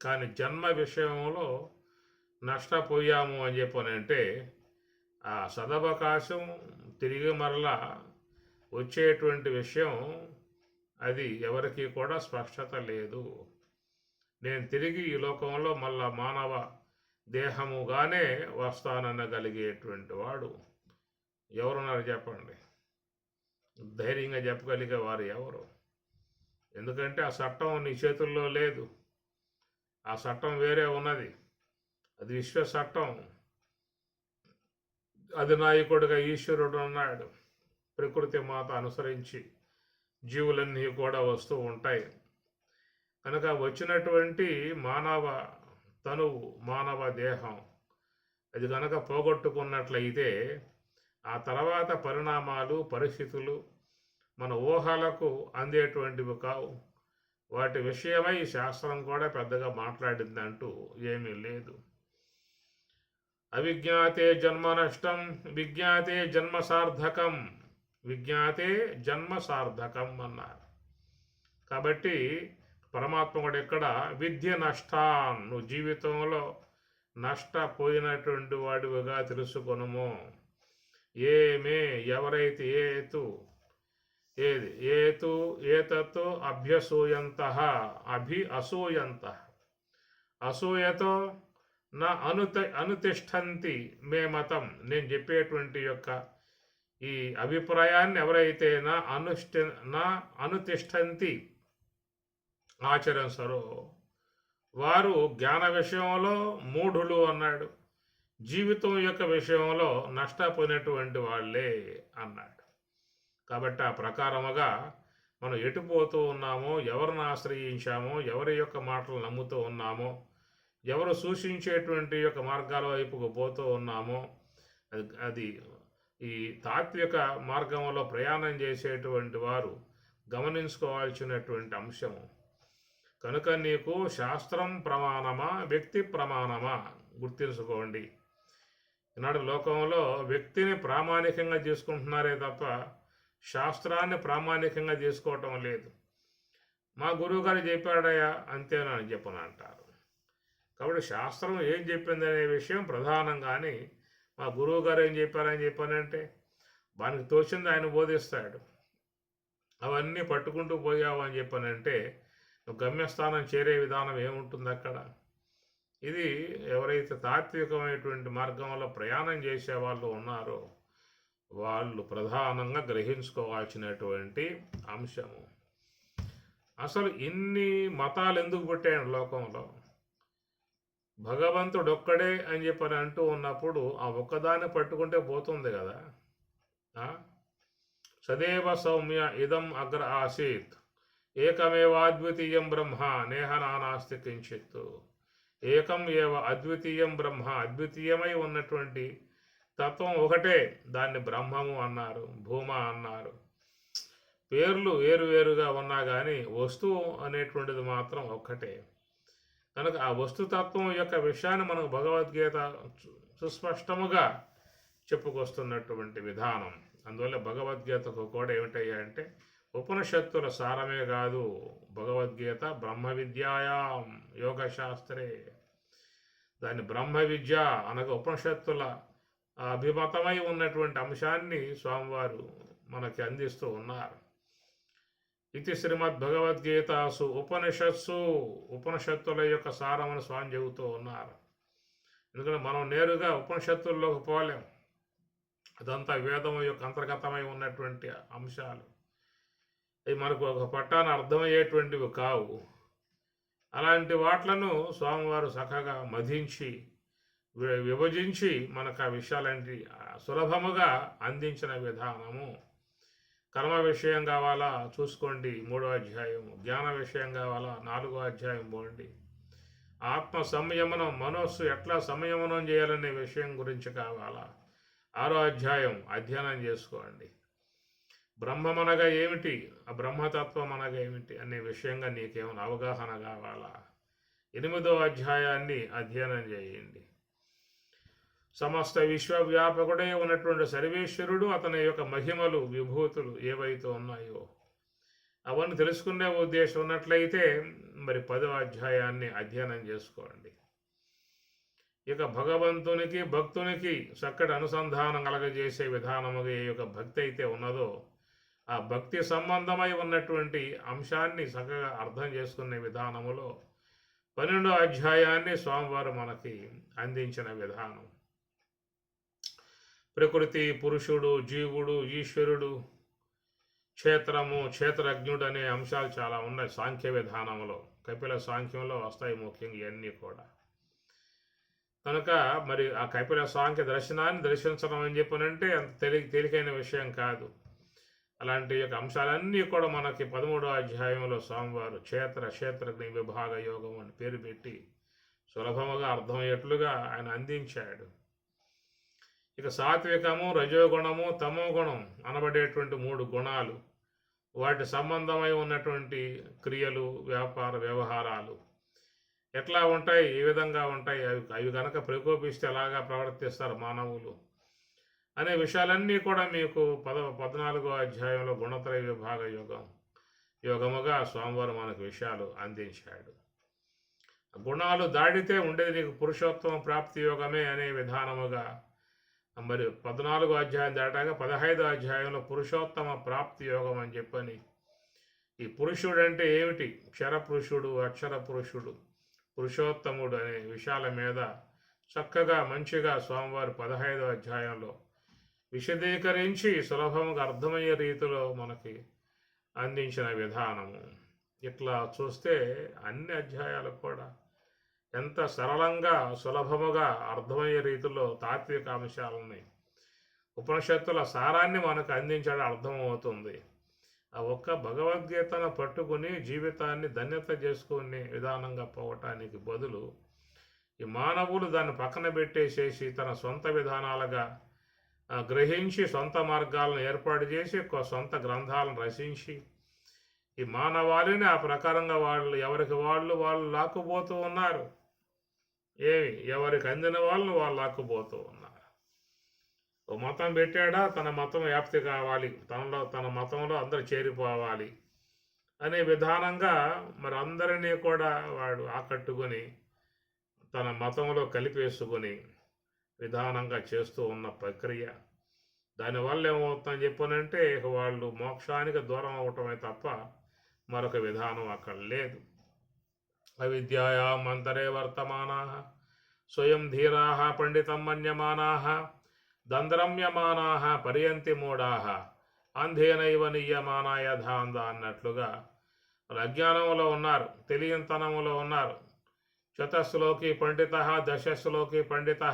కానీ జన్మ విషయంలో నష్టపోయాము అని చెప్పనంటే ఆ సదవకాశం తిరిగి మరలా వచ్చేటువంటి విషయం అది ఎవరికి కూడా స్పష్టత లేదు. నేను తిరిగి ఈ లోకంలో మళ్ళా మానవ దేహముగానే వస్తాననగలిగేటువంటి వాడు ఎవరున్నారు చెప్పండి? ధైర్యంగా చెప్పగలిగే వారు ఎవరు? ఎందుకంటే ఆ చట్టం నీ చేతుల్లో లేదు. ఆ చట్టం వేరే ఉన్నది, అది విశ్వ చట్టం. అధినాయకుడిగా ఈశ్వరుడు ఉన్నాడు. ప్రకృతి మాత అనుసరించి జీవులన్నీ కూడా వస్తూ ఉంటాయి. కనుక వచ్చినటువంటి మానవ తనువు, మానవ దేహం అది కనుక పోగొట్టుకున్నట్లయితే ఆ తర్వాత పరిణామాలు, పరిస్థితులు మన ఊహలకు అందేటువంటివి కావు. వాటి విషయమై శాస్త్రం కూడా పెద్దగా మాట్లాడిందంటూ ఏమీ లేదు. అవిజ్ఞాతే జన్మ నష్టం, విజ్ఞాతే జన్మ సార్థకం, విజ్ఞాతే జన్మ సార్థకం అన్నారు. కాబట్టి పరమాత్మ కూడా ఇక్కడ విద్య నష్టాన్, నువ్వు జీవితంలో నష్టపోయినటువంటి వాడివిగా తెలుసుకొనుము. ఏమే ఎవరైతే ఏతతో అభ్యసూయంత అసూయంత, అసూయతో నా అనుతిష్టంతి మే మతం, నేను చెప్పేటువంటి యొక్క ఈ అభిప్రాయాన్ని ఎవరైతే నా అనుతిష్టంతి ఆచరించరో వారు జ్ఞాన విషయంలో మూఢులు అన్నాడు, జీవితం యొక్క విషయంలో నష్టపోయినటువంటి వాళ్ళే అన్నాడు. కాబట్టి ఆ ప్రకారముగా మనం ఎటుపోతూ ఉన్నామో, ఎవరిని ఆశ్రయించామో, ఎవరి యొక్క మాటలు నమ్ముతూ ఉన్నామో, ఎవరు సూచించేటువంటి యొక్క మార్గాల వైపుకు పోతూ ఉన్నామో అది ఈ తాత్విక మార్గంలో ప్రయాణం చేసేటువంటి వారు గమనించుకోవాల్సినటువంటి అంశము. కనుక నీకు శాస్త్రం ప్రమాణమా, వ్యక్తి ప్రమాణమా గుర్తించుకోండి. ఈనాడు లోకంలో వ్యక్తిని ప్రామాణికంగా తీసుకుంటున్నారే తప్ప శాస్త్రాన్ని ప్రామాణికంగా తీసుకోవటం లేదు. మా గురువుగారు చెప్పాడయా అంతేనని చెప్పని అంటారు. కాబట్టి శాస్త్రం ఏం చెప్పింది అనే విషయం ప్రధానం. కానీ మా గురువుగారు ఏం చెప్పారని చెప్పానంటే వానికి తోచింది ఆయన బోధిస్తాడు. అవన్నీ పట్టుకుంటూ పోయావు అని చెప్పానంటే నువ్వు గమ్యస్థానం చేరే విధానం ఏముంటుంది అక్కడ? ఇది ఎవరైతే తాత్వికమైనటువంటి మార్గంలో ప్రయాణం చేసే వాళ్ళు ఉన్నారో వాళ్ళు ప్రధానంగా గ్రహించుకోవాల్సినటువంటి అంశము. అసలు ఇన్ని మతాలు ఎందుకు పుట్టాయండి లోకంలో? భగవంతుడొక్కడే అని చెప్పని అంటూ ఉన్నప్పుడు ఆ ఒక్కదాన్ని పట్టుకుంటే పోతుంది కదా. ఆ? సదేవ సౌమ్య ఇదం అగ్ర ఆసీత్ ఏకమేవాద్వితీయం బ్రహ్మ నేహ నానాస్తి కించిత్తు. ఏకం ఏవ అద్వితీయం బ్రహ్మ, అద్వితీయమై ఉన్నటువంటి తత్వం ఒకటే. దాన్ని బ్రహ్మము అన్నారు, భూమ అన్నారు. పేర్లు వేరువేరుగా ఉన్నా కానీ వస్తువు అనేటువంటిది మాత్రం ఒక్కటే. కనుక ఆ వస్తుతత్వం యొక్క విషయాన్ని మనకు భగవద్గీత సుస్పష్టముగా చెప్పుకొస్తున్నటువంటి విధానం. అందువల్ల భగవద్గీతకు కూడా ఏమిటయ్యా అంటే ఉపనిషత్తుల సారమే కాదు, భగవద్గీత బ్రహ్మ విద్యాయాం యోగశాస్త్రే. దాన్ని బ్రహ్మ విద్య అనగా ఉపనిషత్తుల అభిమతమై ఉన్నటువంటి అంశాన్ని స్వామివారు మనకి అందిస్తూ ఉన్నారు. ఇది శ్రీమద్ భగవద్గీతాసు ఉపనిషత్సు, ఉపనిషత్తుల యొక్క సారమని స్వామి చెబుతూ ఉన్నారు. ఎందుకంటే మనం నేరుగా ఉపనిషత్తుల్లోకి పోలేం, అదంతా వేదం యొక్క అంతర్గతమై ఉన్నటువంటి అంశాలు. అవి మనకు ఒక పట్టాన అర్థమయ్యేటువంటివి కావు. అలాంటి వాట్లను స్వామివారు చక్కగా మధించి విభజించి మనకు ఆ విషయాలంటి సులభముగా అందించిన విధానము. కర్మ విషయం కావాలా చూసుకోండి 3వ అధ్యాయం, జ్ఞాన విషయం కావాలా 4వ అధ్యాయం పోండి, ఆత్మ సంయమనం మనస్సు ఎట్లా సంయమనం చేయాలనే విషయం గురించి కావాలా 6వ అధ్యాయం అధ్యయనం చేసుకోండి. బ్రహ్మమనగా ఏమిటి, ఆ బ్రహ్మతత్వం అనగా ఏమిటి అనే విషయంగా నీకేమైనా అవగాహన కావాలా 8వ అధ్యాయాన్ని అధ్యయనం చేయండి. సమస్త విశ్వవ్యాపకుడే ఉన్నటువంటి సర్వేశ్వరుడు, అతని యొక్క మహిమలు విభూతులు ఏవైతే ఉన్నాయో అవన్నీ తెలుసుకునే ఉద్దేశం ఉన్నట్లయితే మరి 10వ అధ్యాయాన్ని అధ్యయనం చేసుకోండి. ఇక భగవంతునికి భక్తునికి చక్కటి అనుసంధానం కలగజేసే విధానముగా ఏ యొక్క భక్తి అయితే ఉన్నదో ఆ భక్తి సంబంధమై ఉన్నటువంటి అంశాన్ని చక్కగా అర్థం చేసుకునే విధానములో 12వ అధ్యాయాన్ని స్వామివారు మనకి అందించిన విధానం. ప్రకృతి, పురుషుడు, జీవుడు, ఈశ్వరుడు, క్షేత్రము, క్షేత్రజ్ఞుడు అనే అంశాలు చాలా ఉన్నాయి సాంఖ్య విధానంలో. కపిల సాంఖ్యంలో వస్తాయి ముఖ్యంగా ఇవన్నీ కూడా. కనుక మరి ఆ కపిల సాంఖ్య దర్శనాన్ని దర్శించడం అని చెప్పనంటే అంత తేలికైన విషయం కాదు. అలాంటి యొక్క అంశాలన్నీ కూడా మనకి 13వ అధ్యాయంలో స్వామివారు క్షేత్రజ్ఞ విభాగ యోగం అని పేరు పెట్టి సులభముగా అర్థమయ్యేట్లుగా ఆయన అందించాడు. ఇక సాత్వికము, రజోగుణము, తమో గుణం అనబడేటువంటి 3 గుణాలు, వాటి సంబంధమై ఉన్నటువంటి క్రియలు, వ్యాపార వ్యవహారాలు ఎట్లా ఉంటాయి, ఏ విధంగా ఉంటాయి, అవి కనుక ప్రకోపిస్తే ఎలాగా ప్రవర్తిస్తారు మానవులు అనే విషయాలన్నీ కూడా మీకు 14వ అధ్యాయంలో గుణత్రయ విభాగ యోగముగా స్వామివారు మనకు విషయాలు అందించాడు. గుణాలు దాడితే ఉండేది నీకు పురుషోత్తమ ప్రాప్తి యోగమే అనే విధానముగా మరి 14వ అధ్యాయం దాటాక 15వ అధ్యాయంలో పురుషోత్తమ ప్రాప్తి యోగం అని చెప్పని, ఈ పురుషుడు అంటే ఏమిటి, క్షర పురుషుడు, అక్షర పురుషుడు, పురుషోత్తముడు అనే విషయాల మీద చక్కగా మంచిగా స్వామివారు 15వ అధ్యాయంలో విశదీకరించి సులభంగా అర్థమయ్యే రీతిలో మనకి అందించిన విధానము. ఇట్లా చూస్తే అన్ని అధ్యాయాలు కూడా ఎంత సరళంగా సులభముగా అర్థమయ్యే రీతిలో తాత్విక అంశాలని ఉపనిషత్తుల సారాన్ని మనకు అందించడం అర్థమవుతుంది. ఆ ఒక్క భగవద్గీతను పట్టుకుని జీవితాన్ని ధన్యత చేసుకునే విధానంగా పోవటానికి బదులు ఈ మానవులు దాన్ని పక్కన పెట్టేసేసి తన సొంత విధానాలుగా గ్రహించి సొంత మార్గాలను ఏర్పాటు చేసి సొంత గ్రంథాలను రచించి ఈ మానవాళిని ఆ ప్రకారంగా ఎవరికి వాళ్ళు లాక్కుపోతూ ఉన్నారు. ఎవరికి అందిన వాళ్ళు లాక్కుపోతూ ఉన్నారు. ఓ మతం పెట్టాడా తన మతం వ్యాప్తి కావాలి, తన మతంలో అందరూ చేరిపోవాలి అనే విధానంగా మరి అందరినీ కూడా వాడు ఆకట్టుకొని తన మతంలో కలిపేసుకొని విధానంగా చేస్తూ ఉన్న ప్రక్రియ. దానివల్ల ఏమవుతుందని చెప్పనంటే వాళ్ళు మోక్షానికి దూరం అవటమే తప్ప మరొక విధానం అక్కడ లేదు. అవిద్యాయాం అంతరే వర్తమానా స్వయం ధీరా పండితం మన్యమానా దంద్రమ్యమానా పర్యంతి మూఢా అంధేనైవ నియమానా యథాంధ అన్నట్లుగా అజ్ఞానంలో ఉన్నారు, తెలియనితనంలో ఉన్నారు. చతస్సులోకి పండిత, దశస్సులోకి పండిత.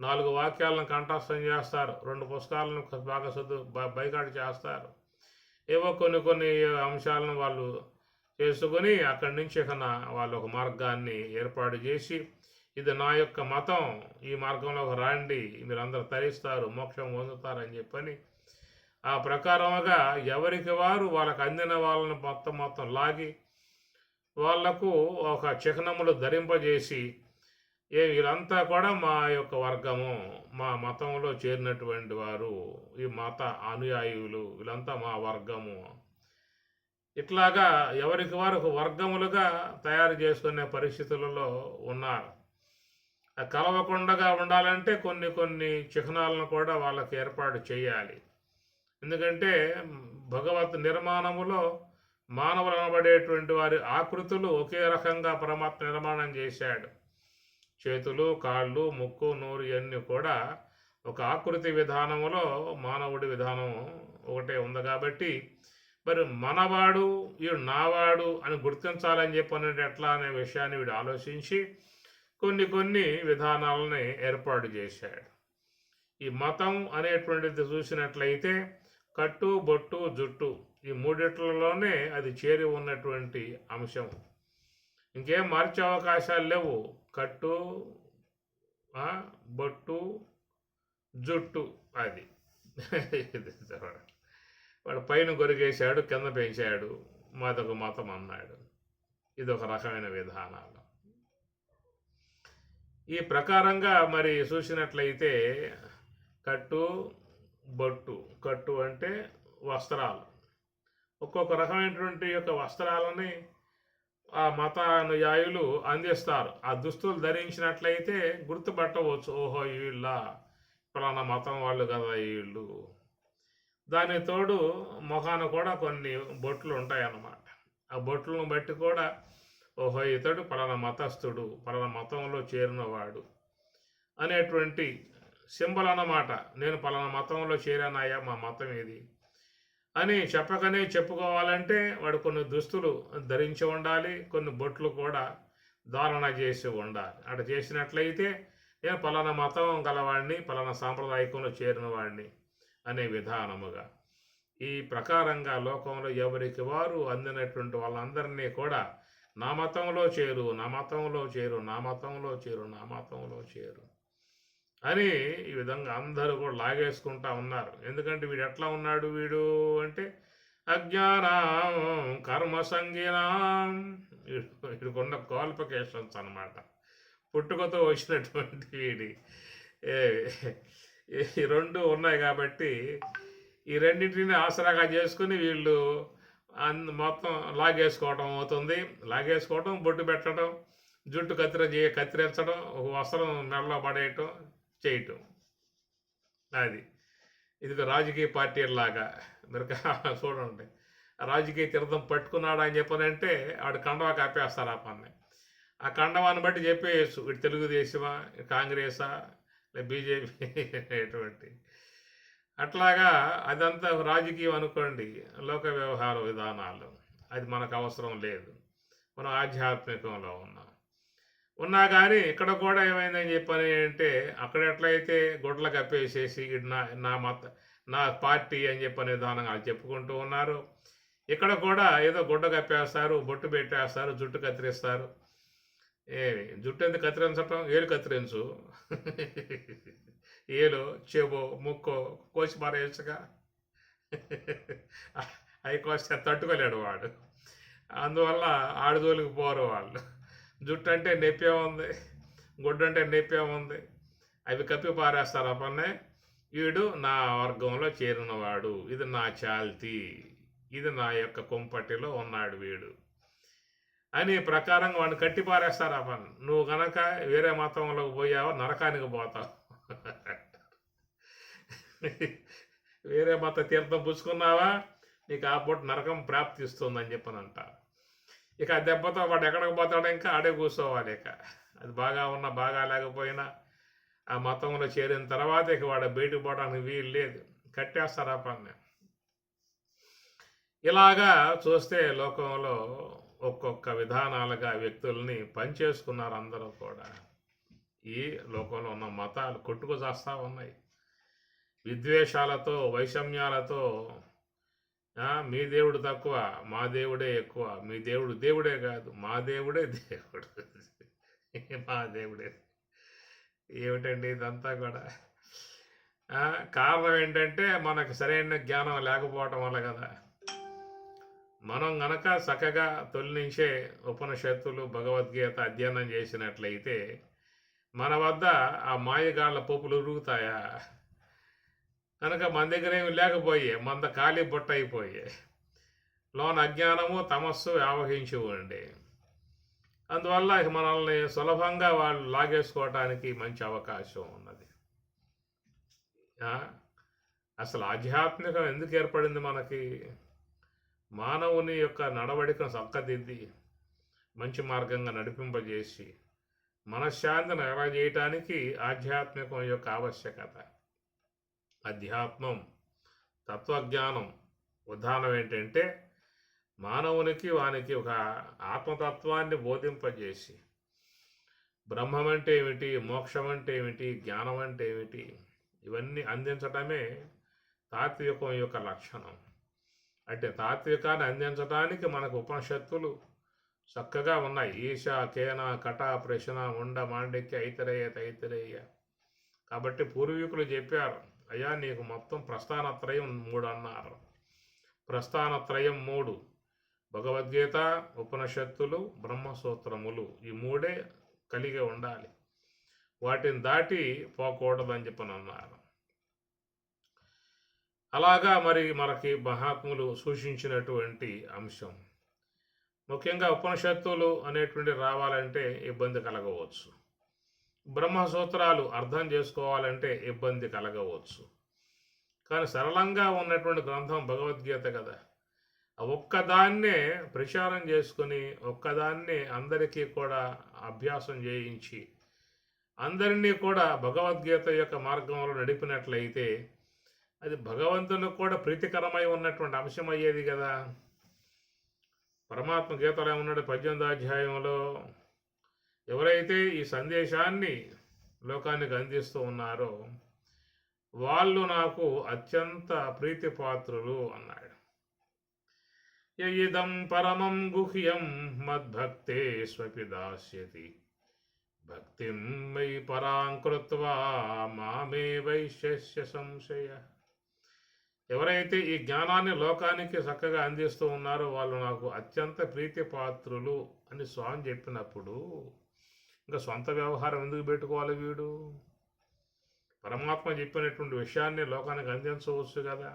4 వాక్యాలను కంఠస్థం చేస్తారు, 2 పుస్తకాలను బాగా బైకాట్ చేస్తారు. ఏవో కొన్ని అంశాలను వాళ్ళు చేసుకొని అక్కడి నుంచి వాళ్ళు ఒక మార్గాన్ని ఏర్పాటు చేసి, ఇది నా యొక్క మతం, ఈ మార్గంలోకి రాండి, మీరందరూ తరిస్తారు, మోక్షం పొందుతారని చెప్పని ఆ ప్రకారముగా ఎవరికి వారు వాళ్ళకు అందిన వాళ్ళని మొత్తం లాగి వాళ్లకు ఒక చిహ్నములు ధరింపజేసి, వీళ్ళంతా కూడా మా యొక్క వర్గము, మా మతంలో చేరినటువంటి వారు, ఈ మత అనుయాయులు, వీళ్ళంతా మా వర్గము, ఇట్లాగా ఎవరికి వారు ఒక వర్గములుగా తయారు చేసుకునే పరిస్థితులలో ఉన్నారు. కలవకుండా ఉండాలంటే కొన్ని చిహ్నాలను కూడా వాళ్ళకి ఏర్పాటు చేయాలి. ఎందుకంటే భగవత్ నిర్మాణములో మానవులు అనబడేటువంటి వారి ఆకృతులు ఒకే రకంగా పరమాత్మ నిర్మాణం చేశాడు. చేతులు, కాళ్ళు, ముక్కు, నోరు ఇవన్నీ కూడా ఒక ఆకృతి విధానములో మానవుడి విధానం ఒకటే ఉంది. కాబట్టి మరి మనవాడు వీడు నావాడు అని గుర్తించాలని చెప్పనేది ఎట్లా అనే విషయాన్ని వీడు ఆలోచించి కొన్ని విధానాలని ఏర్పాటు చేశాడు. ఈ మతం అనేటువంటిది చూసినట్లయితే కట్టు, బొట్టు, జుట్టు ఈ మూడిట్లలోనే అది చేరి ఉన్నటువంటి అంశం. ఇంకేం మార్చే అవకాశాలు లేవు. కట్టు, బొట్టు, జుట్టు, అది వాడు పైన గొరిగేశాడు, కింద పెంచాడు, మాదొక మతం అన్నాడు. ఇదొక రకమైన విధానాలు. ఈ ప్రకారంగా మరి చూసినట్లయితే కట్టు, బొట్టు, కట్టు అంటే వస్త్రాలు, ఒక్కొక్క రకమైనటువంటి యొక్క వస్త్రాలని ఆ మతానుయాయులు అందిస్తారు. ఆ దుస్తులు ధరించినట్లయితే గుర్తుపట్టవచ్చు, ఓహో వీళ్ళ పలానా మతం వాళ్ళు కదా వీళ్ళు. దాని తోడు మొఖాన కూడా కొన్ని బొట్లు ఉంటాయన్నమాట. ఆ బొట్లను బట్టి కూడా ఓహో ఇతడు పలానా మతస్థుడు, పలానా మతంలో చేరినవాడు అనేటువంటి సింబల్ అన్నమాట. నేను పలానా మతంలో చేరానయ్యా, మా మతం ఏది అని చెప్పకనే చెప్పుకోవాలంటే వాడు కొన్ని దుస్తులు ధరించి ఉండాలి, కొన్ని బొట్లు కూడా ధారణ చేసి ఉండాలి. అటు చేసినట్లయితే నేను పలానా మతం గలవాడిని, పలానా సాంప్రదాయకంలో చేరిన వాడిని అనే విధానముగా ఈ ప్రకారంగా లోకంలో ఎవరికి వారు అందినటువంటి వాళ్ళందరినీ కూడా నా మతంలో చేరు, నా మతంలో చేరు, నా మతంలో చేరు, నా మతంలో చేరు అని ఈ విధంగా అందరూ కూడా లాగేసుకుంటా ఉన్నారు. ఎందుకంటే వీడు ఎట్లా ఉన్నాడు వీడు అంటే అజ్ఞానం కర్మ సంగీనం, వీడికున్న క్వాలిఫికేషన్స్ అన్నమాట. పుట్టుకతో వచ్చినటువంటి వీడి ఈ రెండు ఉన్నాయి. కాబట్టి ఈ రెండింటిని ఆసరాగా చేసుకుని వీళ్ళు మొత్తం లాగేసుకోవటం అవుతుంది. లాగేసుకోవటం, బొట్టు పెట్టడం, జుట్టు కత్తిరించడం, ఒక వస్త్రం మెడలో పడేయటం, చేయటం. అది ఇది రాజకీయ పార్టీలాగా మీరు చూడండి. రాజకీయ తీర్థం పట్టుకున్నాడు అని చెప్పనంటే ఆడు కండవా కాపేస్తారు ఆ పని. ఆ కండవాన్ని బట్టి చెప్పేయచ్చు ఇటు తెలుగుదేశమా, కాంగ్రెసా, బీజేపీ ఎటువంటి. అట్లాగా అదంతా రాజకీయం అనుకోండి, లోక వ్యవహార విధానాలు. అది మనకు అవసరం లేదు. మనం ఆధ్యాత్మికంలో ఉన్నా కానీ ఇక్కడ కూడా ఏమైందని చెప్పని అంటే అక్కడ ఎట్లయితే గుడ్ల కప్పేసేసి నా పార్టీ అని చెప్పనే విధానంగా చెప్పుకుంటూ ఉన్నారు. ఇక్కడ కూడా ఏదో గుడ్డ కప్పేస్తారు, బొట్టు పెట్టేస్తారు, జుట్టు కత్తిరిస్తారు. జుట్టు ఎందుకు కత్తిరించటం, ఏలు కత్తిరించు, ఏలో చెబో ముక్కో కోసి పారేయచ్చుగా. అవి కోస్తే తట్టుకోలేడు వాడు. అందువల్ల ఆడజోలికి పోరు వాళ్ళు. జుట్టు అంటే నొప్పే ఉంది, గుడ్డు అంటే నొప్పే ఉంది, అవి కప్పి పారేస్తారు. ఆ పన్నే వీడు నా వర్గంలో చేరినవాడు, ఇది నా చాల్తీ, ఇది నా యొక్క కుంపటిలో ఉన్నాడు వీడు అని ప్రకారంగా వాడిని కట్టి పారేస్తారు. ఆ పని నువ్వు గనక వేరే మతంలోకి పోయావో నరకానికి పోతావు, వేరే మత తీర్థం పుచ్చుకున్నావా నీకు ఆ పూట నరకం ప్రాప్తిస్తుందని చెప్పనంట. ఇక ఆ దెబ్బతో వాడు ఎక్కడికి పోతాడో ఇంకా ఆడే కూర్చోవాలి. ఇక అది బాగా ఉన్నా బాగా లేకపోయినా ఆ మతంలో చేరిన తర్వాత ఇక వాడు బయటకు పోవడానికి వీలు లేదు, కట్టేస్తారు ఆ పని. ఇలాగా చూస్తే లోకంలో ఒక్కొక్క విధానాలుగా వ్యక్తుల్ని పనిచేసుకున్నారు అందరూ కూడా. ఈ లోకంలో ఉన్న మతాలు కొట్టుకు చేస్తూ ఉన్నాయి విద్వేషాలతో, వైషమ్యాలతో. మీ దేవుడు తక్కువ, మా దేవుడే ఎక్కువ, మీ దేవుడు దేవుడే కాదు, మా దేవుడే దేవుడు, మా దేవుడే. ఏమిటండి ఇదంతా కూడా? కారణం ఏంటంటే మనకు సరైన జ్ఞానం లేకపోవటం వల్ల కదా. మనం గనక చక్కగా తొలి నుంచే ఉపనిషత్తులు, భగవద్గీత అధ్యయనం చేసినట్లయితే మన వద్ద ఆ మాయగాళ్ళ పోపులు ఉరుగుతాయా? కనుక మన దగ్గర ఏమి లేకపోయే, మంద ఖాళీ బుట్ట అయిపోయే, లోన అజ్ఞానము తమస్సు వ్యావహించి ఉండే. అందువల్ల మనల్ని సులభంగా వాళ్ళు లాగేసుకోవటానికి మంచి అవకాశం ఉన్నది. అసలు ఆధ్యాత్మికం ఎందుకు ఏర్పడింది మనకి? మానవుని యొక్క నడవడికను చక్కదిద్ది మంచి మార్గంగా నడిపింపజేసి మనశ్శాంతిని ఎలా చేయటానికి ఆధ్యాత్మికం యొక్క ఆవశ్యకత. అధ్యాత్మం, తత్వజ్ఞానం విధానం ఏంటంటే మానవునికి వానికి ఒక ఆత్మతత్వాన్ని బోధింపజేసి బ్రహ్మం అంటే ఏమిటి, మోక్షం అంటే ఏమిటి, జ్ఞానం అంటే ఏమిటి, ఇవన్నీ అందించటమే తాత్వికం యొక్క లక్షణం. అంటే తాత్వికాన్ని అందించడానికి మనకు ఉపనిషత్తులు చక్కగా ఉన్నాయి. ఈశ, కేన, కట, ప్రశ్న, ఉండ, మాండిక్య, ఐతరేయ, తైతరేయ. కాబట్టి పూర్వీకులు చెప్పారు, అయ్యా నీకు మొత్తం ప్రస్థానత్రయం 3 అన్నారు. ప్రస్థానత్రయం 3: భగవద్గీత, ఉపనిషత్తులు, బ్రహ్మసూత్రములు. ఈ 3 కలిగి ఉండాలి, వాటిని దాటి పోకూడదని చెప్పని అన్నారు. అలాగా మరి మనకి మహాత్ములు సూచించినటువంటి అంశం. ముఖ్యంగా ఉపనిషత్తులు అనేటువంటి రావాలంటే ఇబ్బంది కలగవచ్చు, బ్రహ్మసూత్రాలు అర్థం చేసుకోవాలంటే ఇబ్బంది కలగవచ్చు. కానీ సరళంగా ఉన్నటువంటి గ్రంథం భగవద్గీత కదా. ఒక్కదాన్నే ప్రచారం చేసుకుని ఒక్కదాన్నే అందరికీ కూడా అభ్యాసం చేయించి అందరినీ కూడా భగవద్గీత యొక్క మార్గంలో నడిపినట్లయితే అది భగవంతునికి కూడా ప్రీతికరమై ఉన్నటువంటి అంశం అయ్యేది కదా. పరమాత్మ గీతలో ఉన్నాడు 18వ అధ్యాయంలో, ఎవరైతే ఈ సందేశాన్ని లోకానికి అందిస్తూ ఉన్నారో వాళ్ళు నాకు అత్యంత ప్రీతిపాత్రులు అన్నాడు. ఇదం పరమం గుహ్యం మద్భక్తే స్వపి దాస్యతి భక్తిం మయి పరాం కృత్వా మామే వైశ్యస్య సంశయ. ఎవరైతే ఈ జ్ఞానాన్ని లోకానికి చక్కగా అందిస్తూ ఉన్నారో వాళ్ళు నాకు అత్యంత ప్రీతిపాత్రులు అని స్వామి చెప్పినప్పుడు ఇంకా సొంత వ్యవహారం ఎందుకు పెట్టుకోవాలి వీడు? పరమాత్మ చెప్పినటువంటి విషయాన్ని లోకానికి అందించవచ్చు కదా.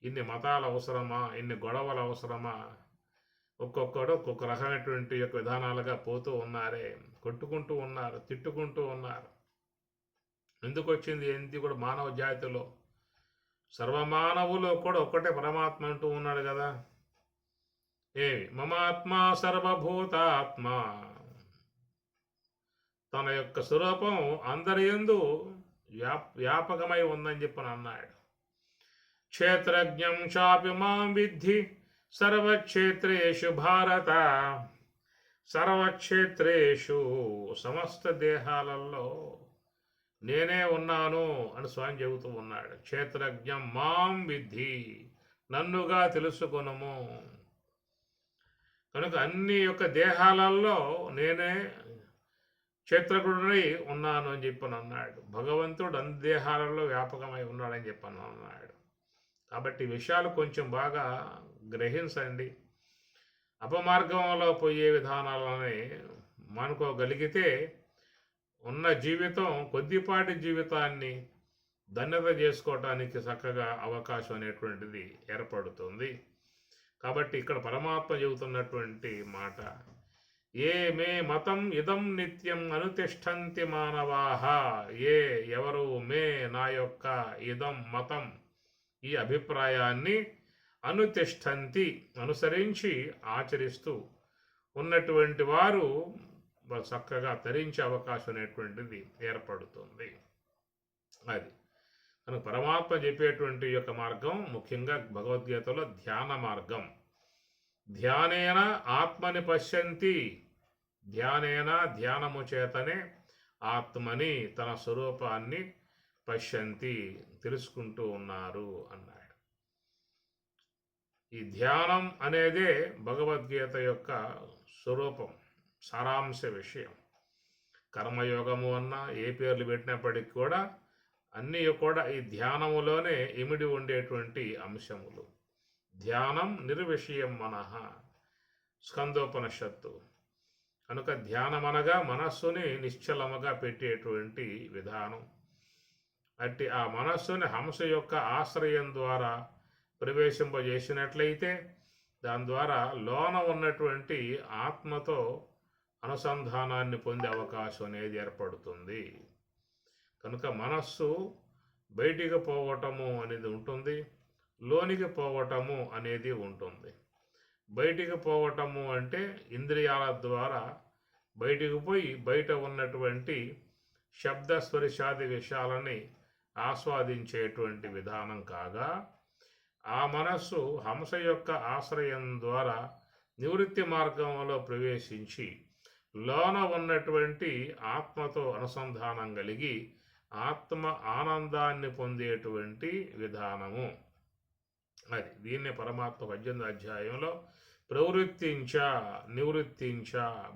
ఇన్ని మతాలు అవసరమా, ఇన్ని గొడవలు అవసరమా? ఒక్కొక్కడు ఒక్కొక్క రకమైనటువంటి యొక్క విధానాలుగా పోతూ ఉన్నారే, కొట్టుకుంటూ ఉన్నారు, తిట్టుకుంటూ ఉన్నారు. ఎందుకు వచ్చింది? ఏంటి కూడా మానవ జాతిలో సర్వమానవులు కూడా ఒక్కటే పరమాత్మ అంటూ ఉన్నాడు కదా. మమాత్మ సర్వభూతాత్మ, తన యొక్క స్వరూపం అందరి యందు వ్యాపకమై ఉందని చెప్పని అన్నాడు. క్షేత్రజ్ఞం చాపి మాం విద్ధి సర్వక్షేత్రేషు భారత. సర్వక్షేత్రేషు సమస్త దేహాలలో నేనే ఉన్నాను అని స్వామి చెబుతూ ఉన్నాడు. క్షేత్రజ్ఞం మాం విద్ధి, నన్నుగా తెలుసుకొనుము. కనుక అన్ని యొక్క దేహాలలో నేనే క్షేత్రజ్ఞుడై ఉన్నాను అని చెప్పని అన్నాడు. భగవంతుడు అన్ని దేహాలలో వ్యాపకమై ఉన్నాడని చెప్పని అన్నాడు. కాబట్టి విషయాలు కొంచెం బాగా గ్రహించండి. అపమార్గంలో పోయే విధానాలని మానుకోగలిగితే ఉన్న జీవితం, కొద్దిపాటి జీవితాన్ని ధన్యత చేసుకోవటానికి చక్కగా అవకాశం అనేటువంటిది ఏర్పడుతుంది. కాబట్టి ఇక్కడ పరమాత్మ చెబుతున్నటువంటి మాట, ఏ మే మతం ఇదం నిత్యం అనుతిష్టంతి మానవాహ. ఎవరు మే నా యొక్క ఇదం మతం, ఈ అభిప్రాయాన్ని అనుతిష్టంతి అనుసరించి ఆచరిస్తూ ఉన్నటువంటి వారు చక్కగా తరించే అవకాశం అనేటువంటిది ఏర్పడుతుంది. అది కనుక పరమాత్మ చెప్పేటువంటి యొక్క మార్గం ముఖ్యంగా భగవద్గీతలో ధ్యాన మార్గం. ధ్యానేన ఆత్మని పశ్యంతి, ధ్యానేన ధ్యానము చేతనే ఆత్మని తన స్వరూపాన్ని పశ్యంతి తెలుసుకుంటూ ఉన్నారు అన్నాడు. ఈ ధ్యానం అనేదే భగవద్గీత యొక్క స్వరూపం, సారాంశ విషయం. కర్మయోగము అన్నా ఏ పేర్లు పెట్టినప్పటికీ కూడా అన్నీ కూడా ఈ ధ్యానములోనే ఇమిడి ఉండేటువంటి అంశములు. ధ్యానం నిర్విషయం మనః, స్కందోపనిషత్తు. కనుక ధ్యానం అనగా మనస్సుని నిశ్చలముగా పెట్టేటువంటి విధానం. అట్టి ఆ మనస్సుని హంస యొక్క ఆశ్రయం ద్వారా ప్రవేశింపజేసినట్లయితే దాని ద్వారా లోన ఉన్నటువంటి ఆత్మతో అనుసంధానాన్ని పొందే అవకాశం అనేది ఏర్పడుతుంది. కనుక మనస్సు బయటికి పోవటము అనేది ఉంటుంది, లోనికి పోవటము అనేది ఉంటుంది. బయటికి పోవటము అంటే ఇంద్రియాల ద్వారా బయటికి పోయి బయట ఉన్నటువంటి శబ్ద స్పర్శాది విషయాలని ఆస్వాదించేటువంటి విధానం కాగా, ఆ మనస్సు హంస యొక్క ఆశ్రయం ద్వారా నివృత్తి మార్గంలో ప్రవేశించి లోన ఉన్నటువంటి ఆత్మతో అనుసంధానం కలిగి ఆత్మ ఆనందాన్ని పొందేటువంటి విధానము. అది దీన్నే పరమాత్మ 18వ అధ్యాయంలో ప్రవృత్తించ నివృత్తించ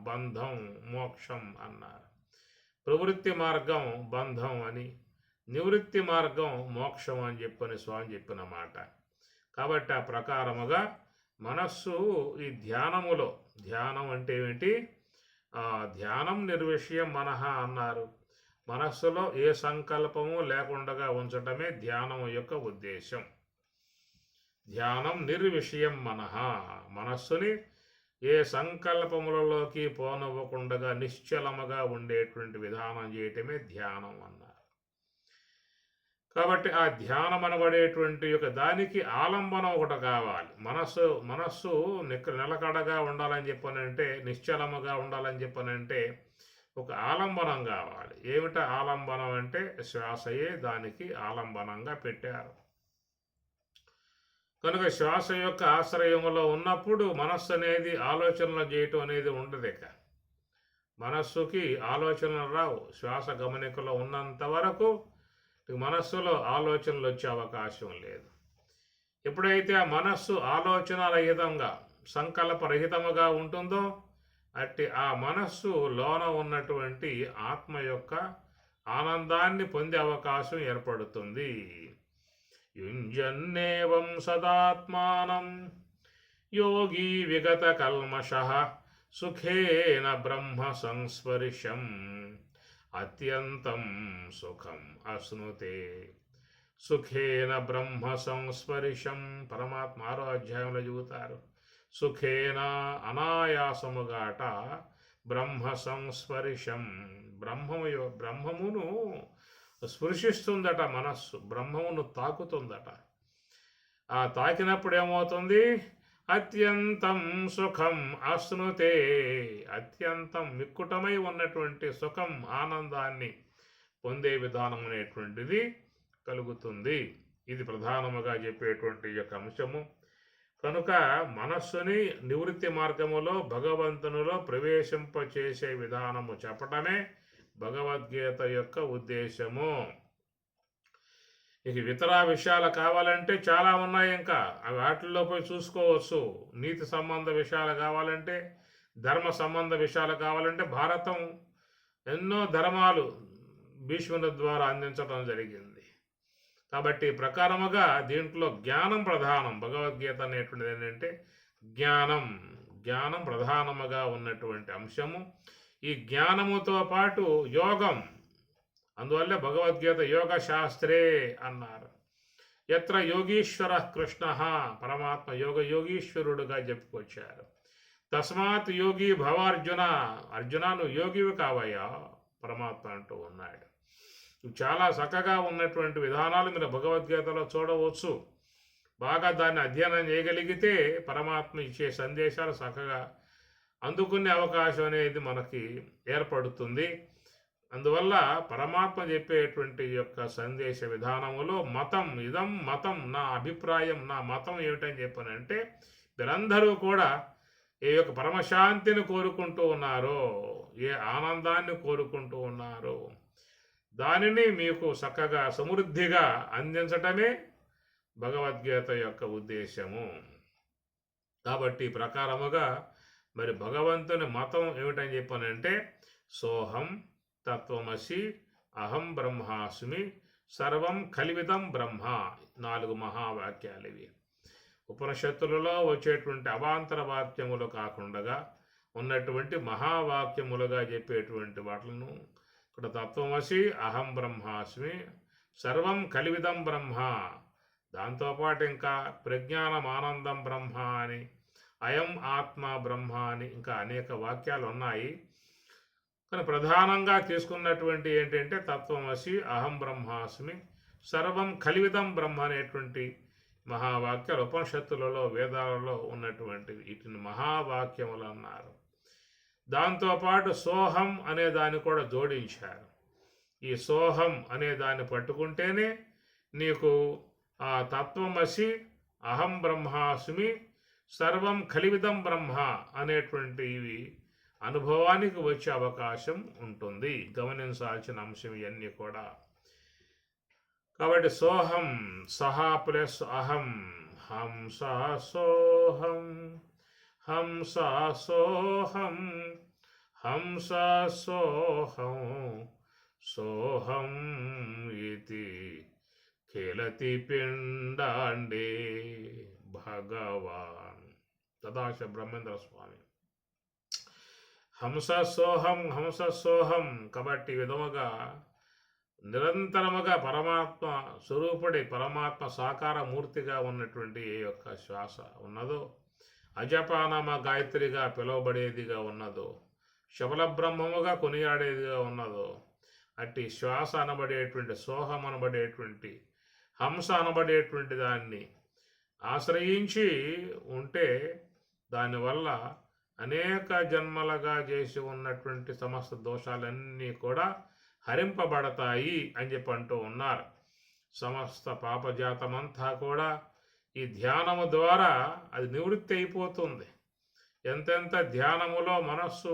బంధం మోక్షం అన్నారు. ప్రవృత్తి మార్గం బంధం అని, నివృత్తి మార్గం మోక్షం అని చెప్పని స్వామి చెప్పిన మాట. కాబట్టి ఆ ప్రకారముగా మనస్సు ఈ ధ్యానములో, ధ్యానం అంటే ఏమిటి? ధ్యానం నిర్విషయం మనః అన్నారు. మనస్సులో ఏ సంకల్పము లేకుండా ఉంచటమే ధ్యానం యొక్క ఉద్దేశం. ధ్యానం నిర్విషయం మనః, మనస్సుని ఏ సంకల్పములలోకి పోనివ్వకుండా నిశ్చలముగా ఉండేటువంటి విధానం చేయటమే ధ్యానం అన్నారు. కాబట్టి ఆ ధ్యానం అనబడేటువంటి యొక్క దానికి ఆలంబనం ఒకటి కావాలి. మనస్సు నిలకడగా ఉండాలని చెప్పనంటే, నిశ్చలముగా ఉండాలని చెప్పనంటే ఒక ఆలంబనం కావాలి. ఏమిట ఆలంబనం అంటే శ్వాసయే దానికి ఆలంబనంగా పెట్టారు. కనుక శ్వాస యొక్క ఆశ్రయంలో ఉన్నప్పుడు మనస్సు అనేది ఆలోచనలు చేయటం అనేది ఉండదు. ఇక మనస్సుకి ఆలోచనలు రావు. శ్వాస గమనికలో ఉన్నంత వరకు మనస్సులో ఆలోచనలు వచ్చే అవకాశం లేదు. ఎప్పుడైతే ఆ మనస్సు ఆలోచన రహితంగా, సంకల్పరహితముగా ఉంటుందో అట్టి ఆ మనస్సు లోన ఉన్నటువంటి ఆత్మ యొక్క ఆనందాన్ని పొందే అవకాశం ఏర్పడుతుంది. యుంజన్నేవం సదాత్మానం యోగి విగత కల్మషః సుఖేన బ్రహ్మ సంస్పర్శం అత్యంతం సుఖం అశ్నుతే. సుఖేన బ్రహ్మ సంస్పర్శం పరమాత్మ 6వ అధ్యాయంలో చెబుతారు. సుఖేన అనాయాసముగాట బ్రహ్మ సంస్పర్శం, బ్రహ్మమును స్పృశిస్తుందట మనస్సు, బ్రహ్మమును తాకుతుందట. ఆ తాకినప్పుడు ఏమవుతుంది? అత్యంతం సుఖం అశ్నుతే, అత్యంతం మిక్కుటమై ఉన్నటువంటి సుఖం, ఆనందాన్ని పొందే విధానం అనేటువంటిది కలుగుతుంది. ఇది ప్రధానముగా చెప్పేటువంటి యొక్క అంశము. కనుక మనస్సుని నివృత్తి మార్గములో భగవంతునిలో ప్రవేశింపచేసే విధానము చెప్పటమే భగవద్గీత యొక్క ఉద్దేశము. ఇక ఇతర విషయాలు కావాలంటే చాలా ఉన్నాయి. ఇంకా వాటిల్లో పోయి చూసుకోవచ్చు. నీతి సంబంధ విషయాలు కావాలంటే, ధర్మ సంబంధ విషయాలు కావాలంటే భారతం ఎన్నో ధర్మాలు భీష్ముని ద్వారా అందించడం జరిగింది. కాబట్టి ప్రకారముగా దీంట్లో జ్ఞానం ప్రధానం. భగవద్గీత అనేటువంటిది ఏంటంటే జ్ఞానం ప్రధానముగా ఉన్నటువంటి అంశము. ఈ జ్ఞానముతో పాటు యోగం. అందువల్ల భగవద్గీత యోగ శాస్త్రే అన్నారు. ఎత్ర యోగీశ్వర కృష్ణ, పరమాత్మ యోగీశ్వరుడుగా చెప్పుకొచ్చారు. తస్మాత్ యోగి భవార్జున, అర్జున నువ్వు యోగివి కావయ్యా పరమాత్మ అంటూ ఉన్నాడు. చాలా చక్కగా ఉన్నటువంటి విధానాలు మీరు భగవద్గీతలో చూడవచ్చు. బాగా దాన్ని అధ్యయనం చేయగలిగితే పరమాత్మ ఇచ్చే సందేశాలు చక్కగా అందుకునే అవకాశం అనేది మనకి ఏర్పడుతుంది. అందువల్ల పరమాత్మ చెప్పేటువంటి యొక్క సందేశ విధానములో మతం, ఇదం మతం, నా అభిప్రాయం, నా మతం ఏమిటని చెప్పానంటే వీరందరూ కూడా ఏ యొక్క పరమశాంతిని కోరుకుంటూ ఉన్నారో, ఏ ఆనందాన్ని కోరుకుంటూ ఉన్నారో దానిని మీకు చక్కగా సమృద్ధిగా అందించటమే భగవద్గీత యొక్క ఉద్దేశము. కాబట్టి ప్రకారముగా మరి భగవంతుని మతం ఏమిటని చెప్పానంటే సోహం తత్వమసి అహం బ్రహ్మాస్మి సర్వం కలివిదం బ్రహ్మ. 4 మహావాక్యాలు ఇవి. ఉపనిషత్తులలో వచ్చేటువంటి అవాంతర వాక్యములు కాకుండా ఉన్నటువంటి మహావాక్యములుగా చెప్పేటువంటి వాటిలను ఇక్కడ తత్వమసి అహం బ్రహ్మాస్మి సర్వం కలివిదం బ్రహ్మ, దాంతోపాటు ఇంకా ప్రజ్ఞానం ఆనందం బ్రహ్మ అని, అయం ఆత్మ బ్రహ్మ అని ఇంకా అనేక వాక్యాలు ఉన్నాయి. కానీ ప్రధానంగా తీసుకున్నటువంటి ఏంటంటే తత్వమసి అహం బ్రహ్మాస్మి సర్వం కలివిదం బ్రహ్మ అనేటువంటి మహావాక్యాలు ఉపనిషత్తులలో వేదాలలో ఉన్నటువంటివి. వీటిని మహావాక్యములు అన్నారు. దాంతోపాటు సోహం అనే దాన్ని కూడా జోడించారు. ఈ సోహం అనే దాన్ని పట్టుకుంటేనే నీకు ఆ తత్వమసి అహం బ్రహ్మాస్మి సర్వం కలివిదం బ్రహ్మ అనేటువంటివి అనుభవానికి వచ్చే అవకాశం ఉంటుంది. గమనించాల్సిన అంశం ఇవన్నీ కూడా. కాబట్టి సోహం సహా ప్లస్ అహం హంస సోహం హంస సోహం హంస సోహం సోహం ఇతి ఖేలతి పిండాండే భగవాన్ తదాశ బ్రహ్మేంద్ర స్వామి. హంస సోహం. కాబట్టి విధముగా నిరంతరముగా పరమాత్మ స్వరూపుడి పరమాత్మ సాకార మూర్తిగా ఉన్నటువంటి ఏ యొక్క శ్వాస ఉన్నదో, అజపానామ గాయత్రిగా పిలువబడేదిగా ఉన్నదో, శబల బ్రహ్మముగా కొనియాడేదిగా ఉన్నదో, అట్టి శ్వాస అనబడేటువంటి సోహం అనబడేటువంటి హంస అనబడేటువంటి దాన్ని ఆశ్రయించి ఉంటే దానివల్ల అనేక జన్మలుగా చేసి ఉన్నటువంటి సమస్త దోషాలన్నీ కూడా హరింపబడతాయి అని చెప్పి అంటూ ఉన్నారు. సమస్త పాపజాతమంతా కూడా ఈ ధ్యానము ద్వారా అది నివృత్తి అయిపోతుంది. ఎంతెంత ధ్యానములో మనస్సు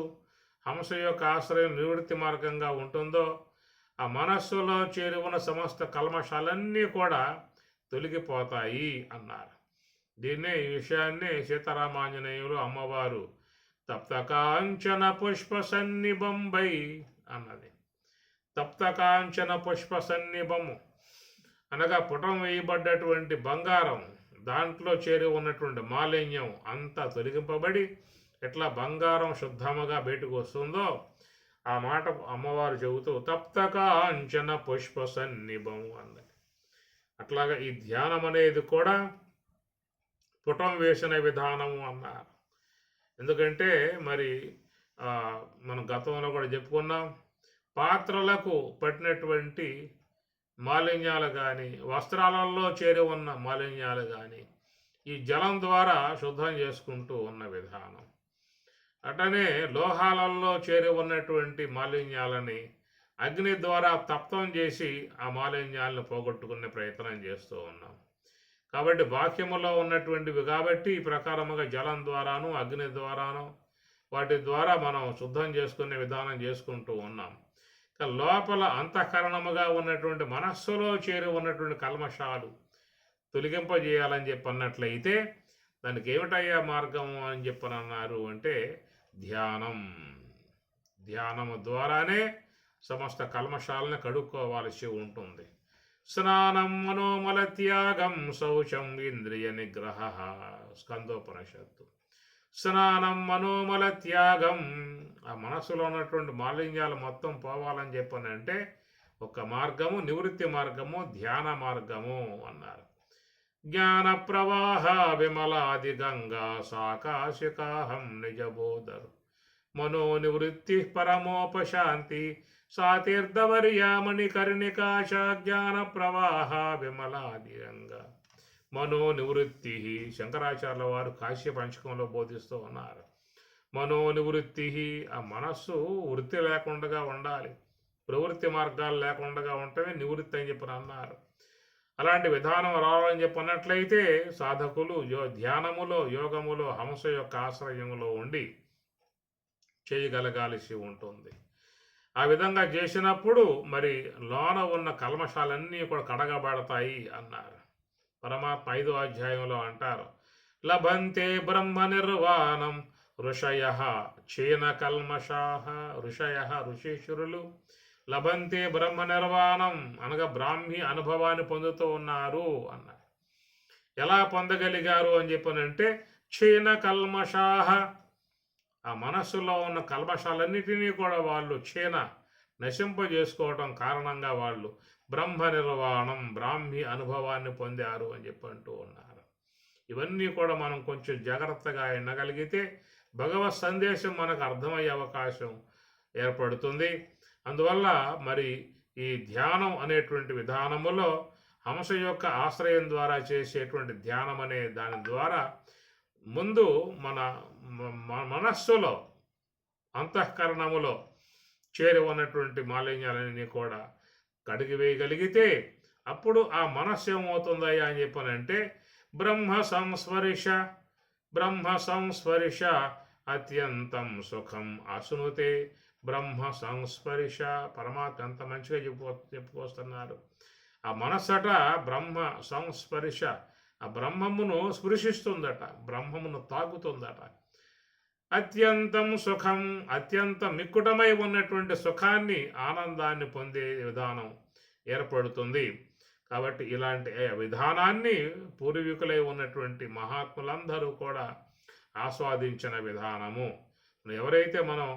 హంస యొక్క ఆశ్రయం నివృత్తి మార్గంగా ఉంటుందో ఆ మనస్సులో చేరి ఉన్న సమస్త కల్మషాలన్నీ కూడా తొలగిపోతాయి అన్నారు. ఈ విషయాన్ని సీతారామాంజనేయులు అమ్మవారు తప్తకాంచన పుష్ప సన్నిబంబై అన్నది. తప్తకాంచన పుష్ప సన్నిభము అనగా పుటం వేయబడ్డటువంటి బంగారం, దాంట్లో చేరి ఉన్నటువంటి మాలిన్యం అంతా తొలగింపబడి ఎట్లా బంగారం శుద్ధముగా బయటకు వస్తుందో ఆ మాట అమ్మవారు చెబుతూ తప్తకాంచన పుష్ప సన్నిభము అన్నది. అట్లాగా ఈ ధ్యానం అనేది కూడా పుటం వేసిన విధానము అన్నారు. ఎందుకంటే మరి మనం గతంలో కూడా చెప్పుకున్నాం, పాత్రలకు పట్టినటువంటి మాలిన్యాలు కానీ వస్త్రాలలో చేరి ఉన్న మాలిన్యాలు కానీ ఈ జలం ద్వారా శుద్ధం చేసుకుంటూ ఉన్న విధానం. అటనే లోహాలలో చేరి ఉన్నటువంటి మాలిన్యాలని అగ్ని ద్వారా తప్తం చేసి ఆ మాలిన్యాలను పోగొట్టుకునే ప్రయత్నం చేస్తూ ఉన్నాం. కాబట్టి వాక్యములో ఉన్నటువంటివి కాబట్టి ఈ ప్రకారముగా జలం ద్వారాను అగ్ని ద్వారాను వాటి ద్వారా మనం శుద్ధం చేసుకునే విధానం చేసుకుంటూ ఉన్నాం. లోపల అంతఃకరణముగా ఉన్నటువంటి మనస్సులో చేరి ఉన్నటువంటి కల్మషాలు తొలగింపజేయాలని చెప్పి అన్నట్లయితే దానికి ఏమిటయ్యా మార్గము అని చెప్పనన్నారు అంటే ధ్యానము ద్వారానే సమస్త కల్మషాలను కడుక్కోవాల్సి ఉంటుంది. స్నానం మనోమల త్యాగం శౌచం ఇంద్రియ నిగ్రహ స్కందోపనిషత్తు. స్నానం మనోమల త్యాగం, ఆ మనసులో ఉన్నటువంటి మాలిన్యాలు మొత్తం పోవాలని చెప్పనంటే ఒక మార్గము నివృత్తి మార్గము ధ్యాన మార్గము అన్నారు. జ్ఞాన ప్రవాహ విమలాది గంగా సాకాశికాహం నిజబోధరు మనోనివృత్తి పరమోపశాంతి సాతీర్థవర్యామణి కర్ణికాశ జ్ఞాన ప్రవాహ విమలాది గంగా మనోనివృత్తి. శంకరాచార్యుల వారు కాశ్య పంచకంలో బోధిస్తూ ఉన్నారు. మనోనివృత్తి, ఆ మనస్సు వృత్తి లేకుండా ఉండాలి, ప్రవృత్తి మార్గాలు లేకుండా ఉంటమే నివృత్తి అని చెప్పి అన్నారు. అలాంటి విధానం రావాలని చెప్పన్నట్లయితే సాధకులు ధ్యానములో యోగములో హంస యొక్క ఆశ్రయములో ఉండి చేయగలగాల్సి ఉంటుంది. ఆ విధంగా చేసినప్పుడు మరి లోన ఉన్న కల్మషాలన్నీ కూడా కడగబడతాయి అన్నారు. పరమాత్మ 5వ అధ్యాయంలో అంటారు, లభంతే బ్రహ్మ నిర్వాణం ఋషయ క్షీణ కల్మషాః. ఋషీశ్వరులు లభంతే బ్రహ్మ నిర్వాణం అనగా బ్రాహ్మీ అనుభవాన్ని పొందుతూ ఉన్నారు అన్నారు. ఎలా పొందగలిగారు అని చెప్పనంటే క్షీణ కల్మషాః, ఆ మనస్సులో ఉన్న కల్మషాలన్నిటినీ కూడా వాళ్ళు నశింపజేసుకోవటం కారణంగా వాళ్ళు బ్రహ్మ నిర్వాణం బ్రాహ్మీ అనుభవాన్ని పొందారు అని చెప్పి అంటూ ఉన్నారు. ఇవన్నీ కూడా మనం కొంచెం జాగ్రత్తగా వినగలిగితే భగవత్ సందేశం మనకు అర్థమయ్యే అవకాశం ఏర్పడుతుంది. అందువల్ల మరి ఈ ధ్యానం అనేటువంటి విధానములో హంస యొక్క ఆశ్రయం ద్వారా చేసేటువంటి ధ్యానం అనే దాని ద్వారా ముందు మన మనస్సులో అంతఃకరణములో చేరి ఉన్నటువంటి మాలిన్యాలన్నీ కూడా కడిగివేయగలిగితే అప్పుడు ఆ మనస్సు ఏమవుతుందయ్యా అని చెప్పనంటే బ్రహ్మ సంస్పరిశ అత్యంతం సుఖం అసునుతే. బ్రహ్మ సంస్పరిశ, పరమాత్మ ఎంత మంచిగా చెప్పుకొస్తున్నారు. ఆ మనస్సట బ్రహ్మ సంస్పరిశ, ఆ బ్రహ్మమును స్పృశిస్తుందట, బ్రహ్మమును తాకుతుందట. అత్యంతం సుఖం, అత్యంత మిక్కుటమై ఉన్నటువంటి సుఖాన్ని ఆనందాన్ని పొందే విధానం ఏర్పడుతుంది. కాబట్టి ఇలాంటి విధానాన్ని పూర్వీకులై ఉన్నటువంటి మహాత్ములందరూ కూడా ఆస్వాదించిన విధానము. ఎవరైతే మనం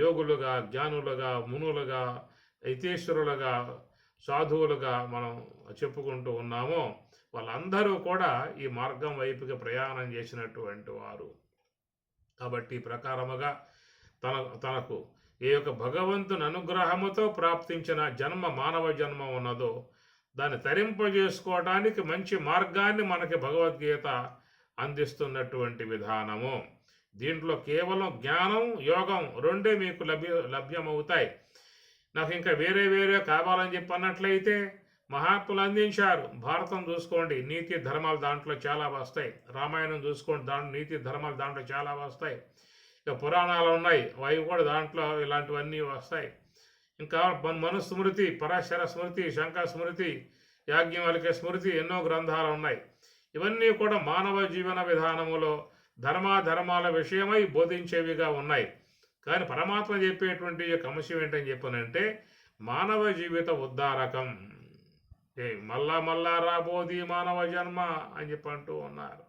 యోగులుగా జ్ఞానులుగా మునులుగా యతీశ్వరులుగా సాధువులుగా మనం చెప్పుకుంటూ ఉన్నామో వాళ్ళందరూ కూడా ఈ మార్గం వైపుకి ప్రయాణం చేసినటువంటి వారు. కాబట్టి ఈ ప్రకారముగా తనకు ఏ యొక్క భగవంతుని అనుగ్రహముతో ప్రాప్తించిన మానవ జన్మ ఉన్నదో దాన్ని తరింపజేసుకోవడానికి మంచి మార్గాన్ని మనకి భగవద్గీత అందిస్తున్నటువంటి విధానము. దీంట్లో కేవలం జ్ఞానం యోగం రెండే మీకు లభ్యమవుతాయి. నాకు ఇంకా వేరే కావాలని చెప్పి అన్నట్లయితే మహాత్ములు అందించారు. భారతం చూసుకోండి, నీతి ధర్మాలు దాంట్లో చాలా వస్తాయి. రామాయణం చూసుకోండి, నీతి ధర్మాలు దాంట్లో చాలా వస్తాయి. ఇక పురాణాలు ఉన్నాయి, అవి కూడా దాంట్లో ఇలాంటివన్నీ వస్తాయి. ఇంకా మనుస్మృతి, పరాశర స్మృతి, శంకర స్మృతి, యాజ్ఞవల్క్య స్మృతి, ఎన్నో గ్రంథాలు ఉన్నాయి. ఇవన్నీ కూడా మానవ జీవన విధానములో ధర్మాల విషయమై బోధించేవిగా ఉన్నాయి. కానీ పరమాత్మ చెప్పేటువంటి యొక్క అంశం ఏంటని చెప్పనంటే మానవ జీవిత ఉద్ధారకం. మళ్ళా రాబోది మానవ జన్మ అని చెప్పి అంటూ ఉన్నారు.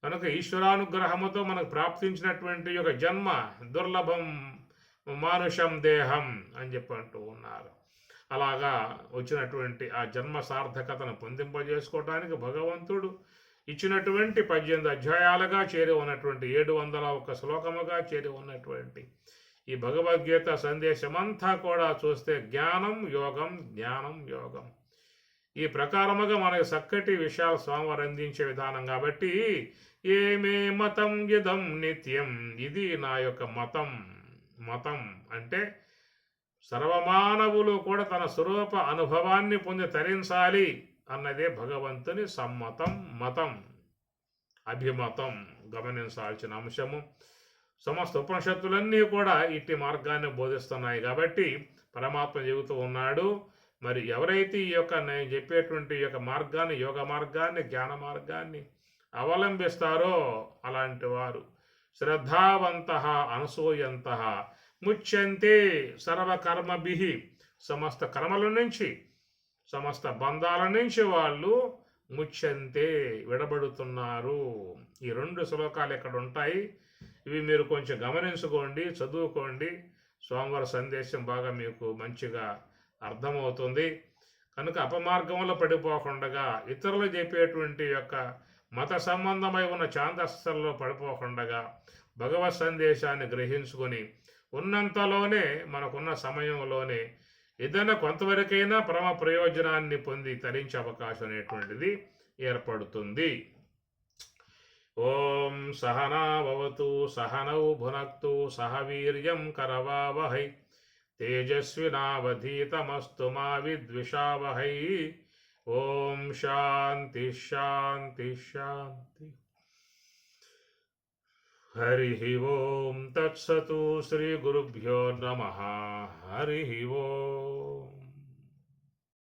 కనుక ఈశ్వరానుగ్రహముతో మనకు ప్రాప్తించినటువంటి యొక్క జన్మ దుర్లభం మానుషం దేహం అని చెప్పి అంటూ ఉన్నారు. అలాగా వచ్చినటువంటి ఆ జన్మ సార్థకతను పొందింపజేసుకోవడానికి భగవంతుడు ఇచ్చినటువంటి 18 అధ్యాయాలుగా చేరి ఉన్నటువంటి 701 శ్లోకముగా చేరి ఉన్నటువంటి ఈ భగవద్గీత సందేశమంతా కూడా చూస్తే జ్ఞానం యోగం ఈ ప్రకారముగా మనకి చక్కటి విషయాలు స్వామివారు అందించే విధానం. కాబట్టి ఏమే మతం ఇదం నిత్యం, ఇది నా యొక్క మతం అంటే సర్వమానవులు కూడా తన స్వరూప అనుభవాన్ని పొంది తరించాలి అన్నదే భగవంతుని మతం అభిమతం గమనించాల్సిన అంశము. సమస్త ఉపనిషత్తులన్నీ కూడా ఇట్టి మార్గాన్ని బోధిస్తున్నాయి. కాబట్టి పరమాత్మ చెబుతూ ఉన్నాడు, మరి ఎవరైతే ఈ యొక్క నేను చెప్పేటువంటి యొక్క మార్గాన్ని, యోగ మార్గాన్ని, జ్ఞాన మార్గాన్ని అవలంబిస్తారో అలాంటి వారు శ్రద్ధావంతః అనసూయంతః ముచ్యంతే సర్వకర్మభిః, సమస్త కర్మల నుంచి సమస్త బంధాల నుంచి వాళ్ళు ముచ్యంతే విడబడుతున్నారు. ఈ 2 శ్లోకాలు ఇక్కడ ఉంటాయి. ఇవి మీరు కొంచెం గమనించుకోండి, చదువుకోండి. స్వామివారి సందేశం బాగా మీకు మంచిగా అర్థమవుతుంది. కనుక అపమార్గంలో పడిపోకుండా, ఇతరులు చెప్పేటువంటి యొక్క మత సంబంధమై ఉన్న ఛాందస్సుల్లో పడిపోకుండా భగవత్ సందేశాన్ని గ్రహించుకొని ఉన్నంతలోనే మనకున్న సమయంలోనే ఏదైనా కొంతవరకైనా పరమ ప్రయోజనాన్ని పొంది తరించే అవకాశం అనేటువంటిది ఏర్పడుతుంది. ఓం సహనావతు సహనౌ భునక్తు సహ వీర్యం కరవావహై తేజస్వినావధీతమస్తు మా విద్విషావహై. ఓం శాంతి శాంతి శాంతి. హరి ఓం తత్సతు. శ్రీ గురుభ్యో నమః. హరి ఓం.